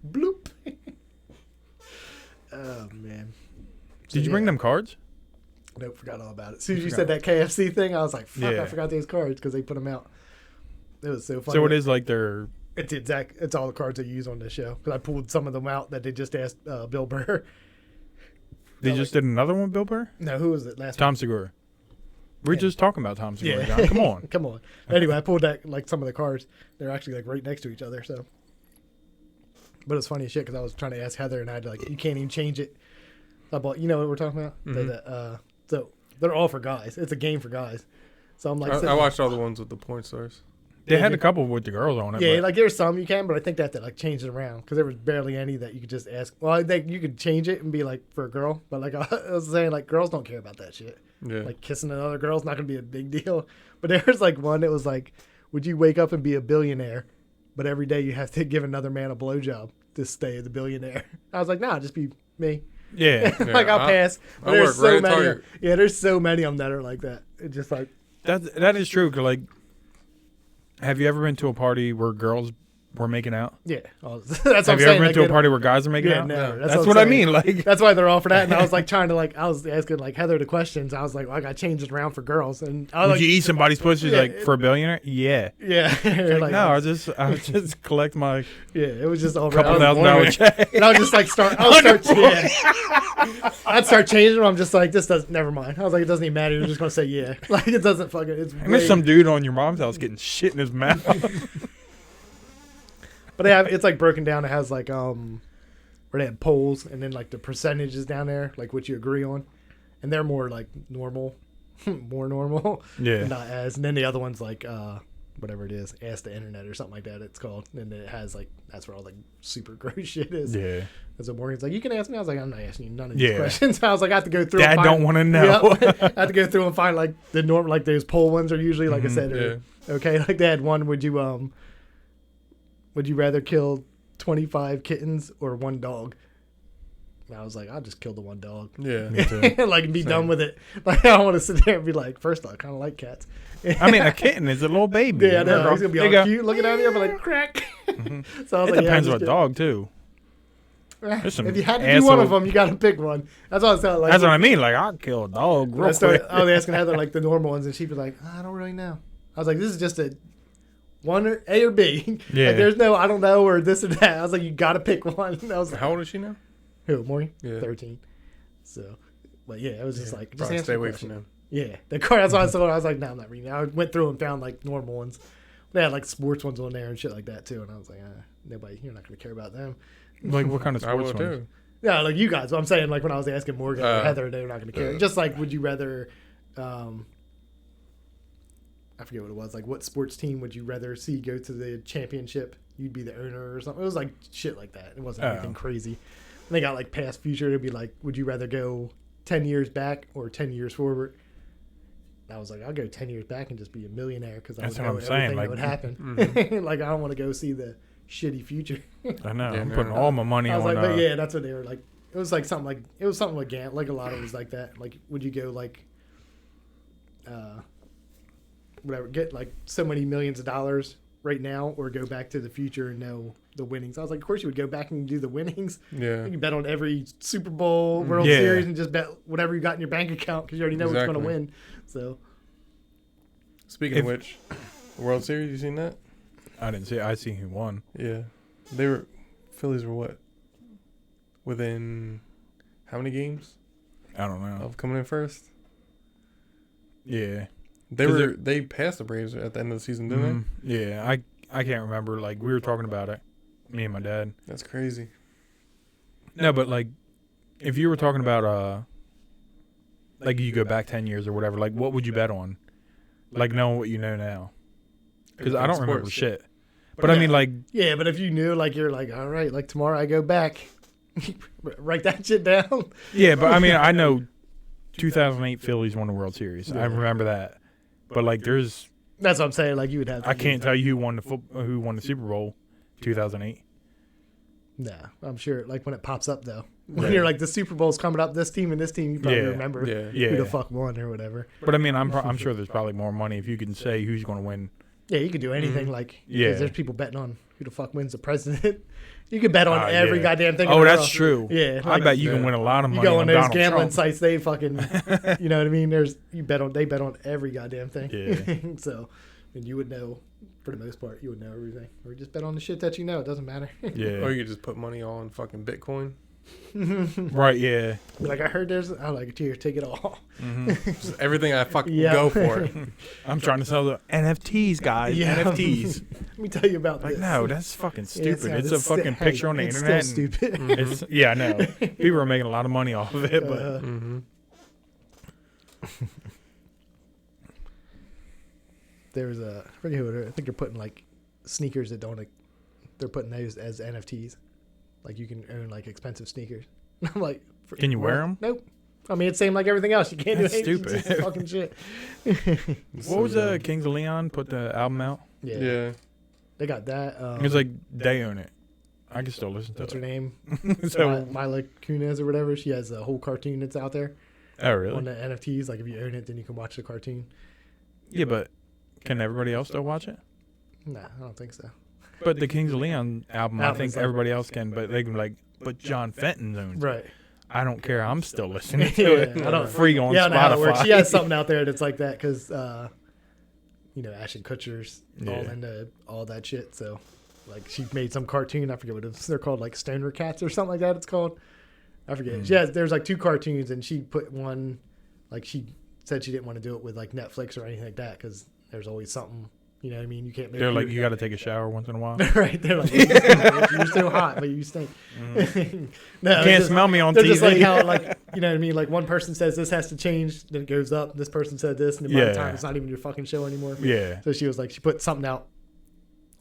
Bloop. Oh man. So, did you bring yeah. them cards? Nope, forgot all about it. As soon as you said that KFC thing, I was like, fuck, Yeah. I forgot those cards because they put them out. It was so funny. So it is like they're It's all the cards they use on the show because I pulled some of them out that they just asked Bill Burr. they No, just did another one, Bill Burr? No, who was it last? Tom Segura. We're Yeah. just talking about Tom Segura. Yeah. John. Come on. Come on. Anyway, I pulled that like some of the cards. They're actually like right next to each other. So, but it's funny as shit because I was trying to ask Heather and I had to, like, you can't even change it. I bought, you know what we're talking about? Mhm. So they're all for guys. It's a game for guys. So I'm like, I watched all the ones with the porn stars. They had a couple with the girls on it. yeah, but like there's some you can, but I think they have to like change it around because there was barely any that you could just ask. Well, I think you could change it and be like for a girl, but like I was saying, like girls don't care about that shit. Yeah. Like kissing another girl's not gonna be a big deal. But there was like one that was like, would you wake up and be a billionaire, but every day you have to give another man a blowjob to stay as a billionaire? I was like, nah, just be me. yeah. Like I'll pass. But I'll there's work so right many. target. Yeah, there's so many of them that are like that. It's just like, That is true. 'Cause, like, have you ever been to a party where girls were making out? yeah. That's what I'm Have you saying. ever been like, to they a don't- party where guys are making Yeah, out? never. That's I'm what I saying. mean. Like, That's why they're all for that. And I was like trying to like, I was asking like Heather the questions. I was like, well, I got changed it around for girls. And I was would like, you eat somebody's pussy Yeah, like for a billionaire? Yeah. yeah. like, No, I just collect my yeah, it was just all couple around. $1,000 check. And I would just like I'd start changing them. I'm just like, this doesn't, never mind. I was like, it doesn't even matter. You're just going to say yeah. Like, it doesn't fucking, it's And there's way- some dude on your mom's house getting shit in his mouth. But they have, it's like broken down. It has like, where they have polls and then like the percentages down there, like what you agree on. And they're more like normal, more normal. Yeah. Not as, and then the other one's like, whatever it is, Ask the Internet or something like that it's called. And then it has like, that's where all like super gross shit is. Yeah. And so Morgan's like, you can ask me. I was like, I'm not asking you none of these Yeah. questions. I was like, I have to go through. Dad and find, don't want to know. Yep. I have to go through and find like the normal, like those poll ones are usually, like I said, Yeah. okay. Like they had one, would you rather kill 25 kittens or one dog? And I was like, I'll just kill the one dog. Yeah. Me too. Like be Same. done with it. Like I don't want to sit there and be like, first I kind of like cats. I mean, a kitten is a little baby. Yeah, I know. He's gonna be There all you go. cute looking at me. I'll be like, crack. So I was It like, depends yeah, what dog too. There's some if you had to do one of asshole- them, you got to pick one. That's what I was saying. Like, That's what I mean. Like, I'll kill a dog real quick. I was asking Heather like the normal ones, and she'd be like, I don't really know. I was like, this is just a one or A or B. Yeah. Like, there's no I don't know or this or that. I was like, you got to pick one. I was like, How old is she now? who, Morgan? Yeah. 13. So, but yeah, it was just like, just Probably answer stay the away question. from them. Yeah, the card. That's why I saw it. I was like, no, I'm not reading it. I went through and found like normal ones. They had like sports ones on there and shit like that too. And I was like, nobody, you're not gonna care about them. Like, what kind of I sports would ones? too. Yeah, like you guys. What I'm saying, like when I was asking Morgan or Heather, they were not gonna care. uh. Just like, would you rather? I forget what it was. Like, what sports team would you rather see go to the championship? You'd be the owner or something. It was like shit like that. It wasn't anything crazy. And they got like past future. It'd be like, would you rather go 10 years back or 10 years forward? I was like, I'll go 10 years back and just be a millionaire because I That's would what know I'm saying, everything that like- would happen. Like, I don't want to go see the shitty future. I know. Yeah, I'm no, putting no. all my money I was on. like, but yeah, that's what they were like. It was like something like Gant. Like a lot of it was like that. Like, would you go like, whatever, get like so many millions of dollars right now, or go back to the future and know the winnings? I was like, of course you would go back and do the winnings. Yeah. You can bet on every Super Bowl, World Yeah. Series, and just bet whatever you got in your bank account because you already know what's going to Exactly. win. So Speaking of which, World Series, you seen that? I didn't see. I see who won. Yeah. Phillies were what? Within how many games I don't know. of coming in first? Yeah. They passed the Braves at the end of the season, didn't Yeah. I can't remember. Like we were talking about it, me and my dad. they? That's crazy. No, but like, if you were talking about like you go back 10 years or whatever, like what would you bet on? Like knowing what you know now, because I don't remember Sports. shit. But I mean, like, yeah, but if you knew, like, you're like, all right, like tomorrow I go back, write that shit down. yeah. But I mean, I know 2008 Phillies won the World Series. I Yeah. remember that. But like, there's That's what I'm saying. Like you would have. To I can't tell you who won the Super Bowl 2008. Nah, I'm sure. Like when it pops up though, when Yeah. you're like the Super Bowl's coming up, this team and this team, you probably Yeah. remember Yeah. Yeah. who the fuck won or whatever. But I mean, I'm sure there's probably more money if you can say who's going to win. Yeah, you could do anything. Mhm. Like, 'cause Yeah. there's people betting on who the fuck wins the president. You could bet on every Yeah. goddamn thing. Oh, in a that's row. true. Yeah, I like, bet you can Yeah. win a lot of you money go on on those Donald gambling Trump. sites. They fucking, you know what I mean. They bet on every goddamn thing. Yeah. So, and you would know for the most part. You would know everything, or just bet on the shit that you know. It doesn't matter. Or Yeah. you could just put money all in fucking Bitcoin. Right. Yeah. Be like, I heard there's. I like, here, take it all. hmm Just everything I fucking Yeah. go for. I'm trying to sell the NFTs, guys. Yeah. NFTs. Let me tell you about Like, this. no, that's fucking stupid. Yeah, It's a fucking picture on the it's internet. Still and stupid. It's yeah, I know. People are making a lot of money off of it, but Mm-hmm. There's I forget who it is. I think they're putting like sneakers that don't. They're putting those as NFTs. Like you can own like expensive sneakers. I'm like, Can you wear what? 'em? Nope. I mean, it's same like everything else. You can't That's do anything. stupid. It's just fucking shit. what was Kings of Leon put the album out? Yeah. Yeah. They got that. It's like they own it. I can still listen to what's her it. name? So, Mila Kunis or whatever. She has a whole cartoon that's out there oh on really? the NFTs. Like if you own it, then you can watch the cartoon. Yeah, but can everybody else still watch it? Nah, I don't think so. But the Kings of Leon album, I Album's think like- everybody else can. But they can be like, but John Fenton owns it. Right. I don't care. I'm still listening to Yeah, it. I don't- Free on Yeah, I know how it works. Spotify. She has something out there that's like that because, you know, Ashton Kutcher's all Yeah. into all that shit. So, like, she made some cartoon. I forget what it is. They're called like Stoner Cats or something like that. It's called. I forget. She has. There's like 2 cartoons, and she put one. Like she said, she didn't want to do it with like Netflix or anything like that because there's always something. You know what I mean? You can't make. They're like, your- you got to take a shower once in a while. right. They're like, you stink. You're so hot, but you stink. no, You it's can't just- smell me on they're TV. just like how, like, you know what I mean? Like one person says this has to change, then it goes up. This person said this, and then by the Yeah. time it's not even your fucking show anymore. yeah. So she was like, she put something out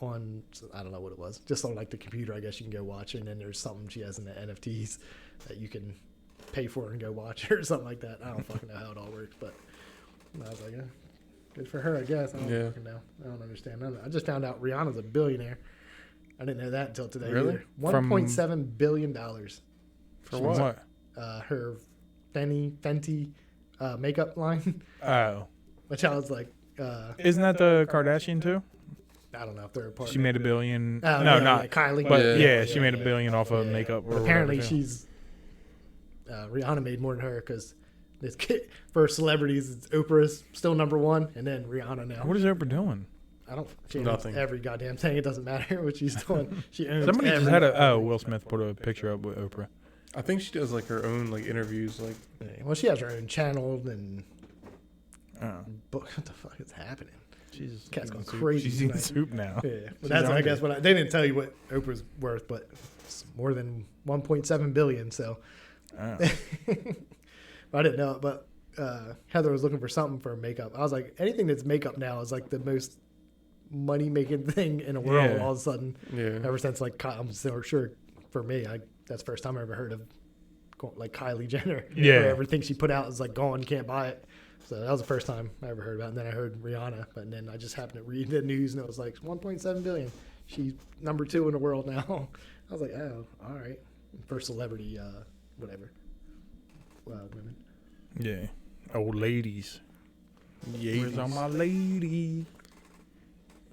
on, I don't know what it was, just on like the computer. I guess you can go watch it, and then there's something she has in the NFTs that you can pay for and go watch it or something like that. I don't fucking know how it all works, but I was like, yeah, good for her, I guess. I don't Yeah. fucking know. I don't understand none of that. I just found out Rihanna's a billionaire. I didn't know that until today. Really? Either. $1.7 billion. For what? Her Fenty makeup line, Oh. which I was like, Isn't that the Kardashian too? I don't know if they're a part. She made $1 billion. Oh, no, yeah, not. yeah, Kylie. But Yeah. yeah, she made $1 billion off of Yeah. makeup. Or Apparently, whatever, too. she's Rihanna made more than her because this kid for celebrities, it's Oprah's still #1, and then Rihanna now. What is Oprah doing? I don't. She owns Nothing. every goddamn thing. It doesn't matter what she's doing. She owns. Somebody just every- had a. Oh, Will Smith put a picture up with Oprah. I think she does like her own like interviews. Like Yeah, well, she has her own channel and Oh, book. What the fuck is happening? she's Cat's going soup. crazy She's eating tonight. soup now. Yeah, but She's that's I hungry. guess what they didn't tell you what Oprah's worth, but it's more than 1.7 billion. So Oh. I didn't know it, but Heather was looking for something for makeup. I was like, anything that's makeup now is like the most money making thing in the world. Yeah. All of a sudden, yeah. ever since like I'm so sure for me, that's the first time I ever heard of like Kylie Jenner. Yeah. Where everything she put out is like gone, you can't buy it. So that was the first time I ever heard about it. And then I heard Rihanna, but then I just happened to read the news and it was like 1.7 billion. she's number 2 in the world now. I was like, oh, all right. First celebrity, whatever. Women. Yeah. Old ladies. Yeah. Where's all my ladies?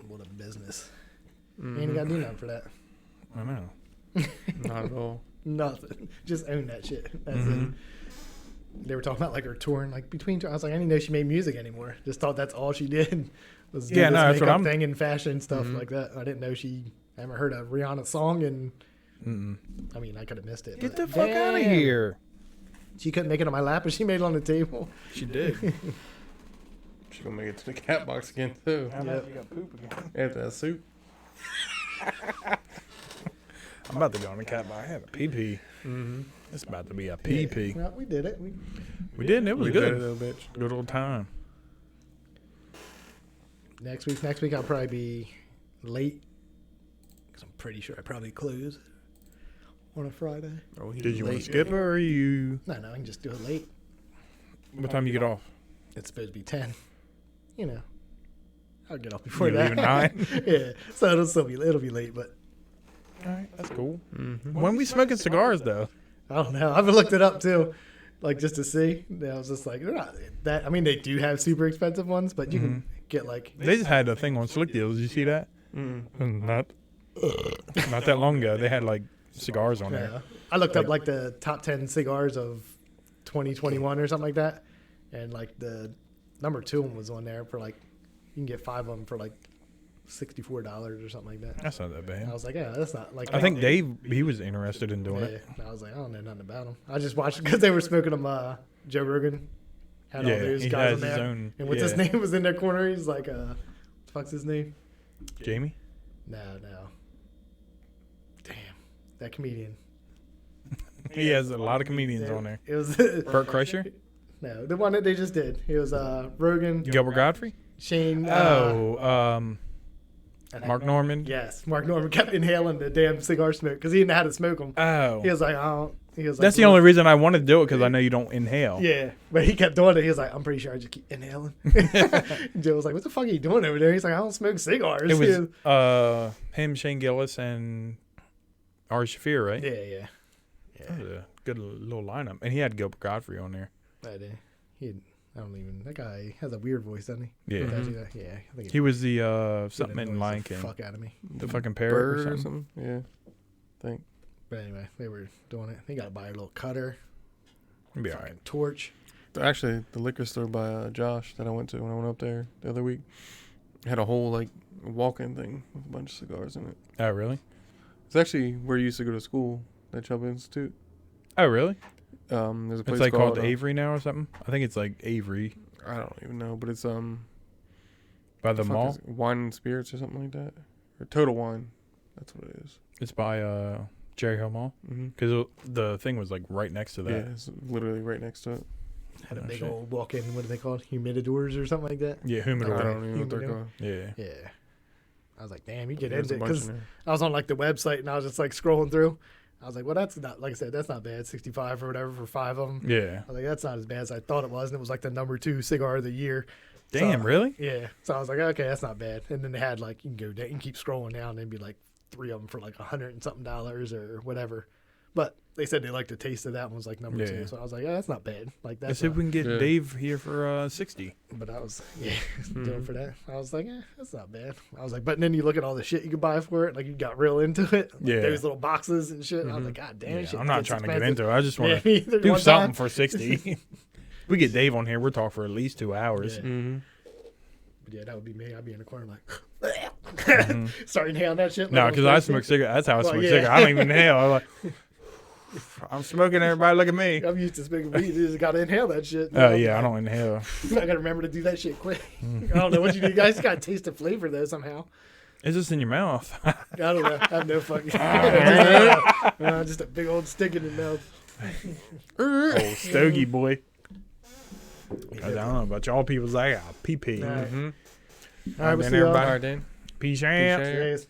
What a business. Mhm. You ain't got to do nothing for that. I know. Not at all. Nothing. Just own that shit. That's Mhm. it. They were talking about like her touring, like between tours. I was like, I didn't know she made music anymore. Just thought that's all she did was do Yeah, this no, that's what makeup I'm- thing and fashion stuff Mhm. like that. I didn't know I haven't heard a Rihanna song, and Mm-mm. I mean, I could have missed it. Get but the fuck out of damn. here. She couldn't make it on my lap, but she made it on the table. She did. She's gonna make it to the cat box again too. Yep. You got poop again. After that soup. I'm about to go on the cat, but I have a pee-pee. Mm-hmm. It's about to be a pee-pee. Well, we did it. We did. It was We did good. it, little bitch. Good old time. Next week I'll probably be late because I'm pretty sure I probably close on a Friday. Oh, he's Did you want late. to skip or are you? No, I can just do it late. What time you get off? It's supposed to be 10. You know, I'll get off before You that. leave at 9? Yeah, so it'll be late, but All right, that's cool. Mm-hmm. When we smoking cigars though? I don't know. I've looked it up too, like just to see. I was just like, they're not that. I mean, they do have super expensive ones, but you can get like. They just had a thing on Slick Deals. Did you see that? Mm-hmm. Not that long ago. They had like cigars on there. Yeah. I looked up like the top 10 cigars of 2021 or something like that, and like the number 2 one was on there for like you can get 5 of them for like $64 or something like that. That's not that And bad. I was like, yeah, that's not like. I think Dave, he was interested in doing Yeah. it. And I was like, I don't know nothing about them. I just watched because they were smoking them. Joe Rogan had all Yeah, those he guys has in his there. own. And what's his yeah. name was in their corner. He's like, what the fuck's his name? Jamie? No. Damn, that comedian. He has a lot of comedians on there. It was Burt Kreischer? no, the one that they just did. It was Rogan, Gilbert Godfrey? Shane. and Mark Norman? Yes, Mark Norman kept inhaling the damn cigar smoke because he didn't know how to smoke them. Oh. He was like, I don't. He was like, That's the only reason I wanted to do it because I know you don't inhale. Yeah, but he kept doing it. He was like, I'm pretty sure I just keep inhaling. Joe was like, what the fuck are you doing over there? He's like, I don't smoke cigars. It was him, Shane Gillis, and Ari Shaffir, right? Yeah. That was a good little lineup. And he had Gilbert Godfrey on there. I don't even. That guy has a weird voice, doesn't he? Yeah. Does he? Yeah. I think He was the something in annoys Lion the King. fuck out of me. The fucking parrot or Bird something. Yeah. Think. But anyway, they were doing it. They got to buy a little cutter, It'll be all right. torch. Actually, the liquor store by Josh that I went to when I went up there the other week had a whole like walk-in thing with a bunch of cigars in it. Oh, really? It's actually where you used to go to school, that Chubb Institute. Oh, really? There's a place It's like called called Avery now or something? I think it's like Avery I don't even know, but it's by the fuck mall. is it? Wine and Spirits or something like that, or Total Wine. That's what it is. It's by Cherry Hill Mall. Mm-hmm. Because the thing was like right next to that. Yeah, it's literally right next to it. Had a Oh, big shit. old walk-in. What are they called? Humidors or something like that. Yeah, I humidor. don't even know what they're Humidor. called. Yeah. Yeah. I was like, damn, you get There's into a it bunch because in there. I was on like the website and I was just like scrolling through. I was like, well, that's not, like I said, that's not bad. 65 or whatever for 5 of them. Yeah. I was like, that's not as bad as I thought it was. And it was like the number 2 cigar of the year. Damn, So, really? Yeah. So I was like, okay, that's not bad. And then they had like, you can go down, you can keep scrolling down and it'd be like 3 of them for like $100 and something or whatever. But they said they liked the taste of that one was like number 2. Yeah. So I was like, yeah, that's not bad. Like Let's that's see if we can get Yeah. Dave here for 60. But I was, yeah, doing Mhm. for that. I was like, that's not bad. I was like, but then you look at all the shit you could buy for it. Like you got real into it. Like Yeah. those little boxes and shit. I was Mhm. like, God damn, Yeah, shit. I'm not gets trying to get expensive. into it. I just want Yeah, to me either. do One something time. for 60. We get Dave on here. We'll talk for at least 2 hours. Yeah. Mm-hmm. But yeah, that would be me. I'd be in the corner like, Mhm. start inhaling that shit. No, like because I'm I crazy. smoke cigarettes. That's how I Well, smoke yeah. cigarettes. I don't even inhale. I'm like, I'm smoking. Everybody look at me. I'm used to smoking weed. You just got to inhale that shit. Oh, yeah, I don't inhale. I got to remember to do that shit quick. I don't know what you do. You guys got to taste the flavor though somehow. It's just in your mouth. I don't know. I have no fucking. Just a big old stick in the mouth. Old stogie boy. I don't know about y'all people's. I got pee-pee. All right. Mm-hmm. All right, we'll then see y'all. everybody- All right, Dan. Peace Peace out. out. Cheers.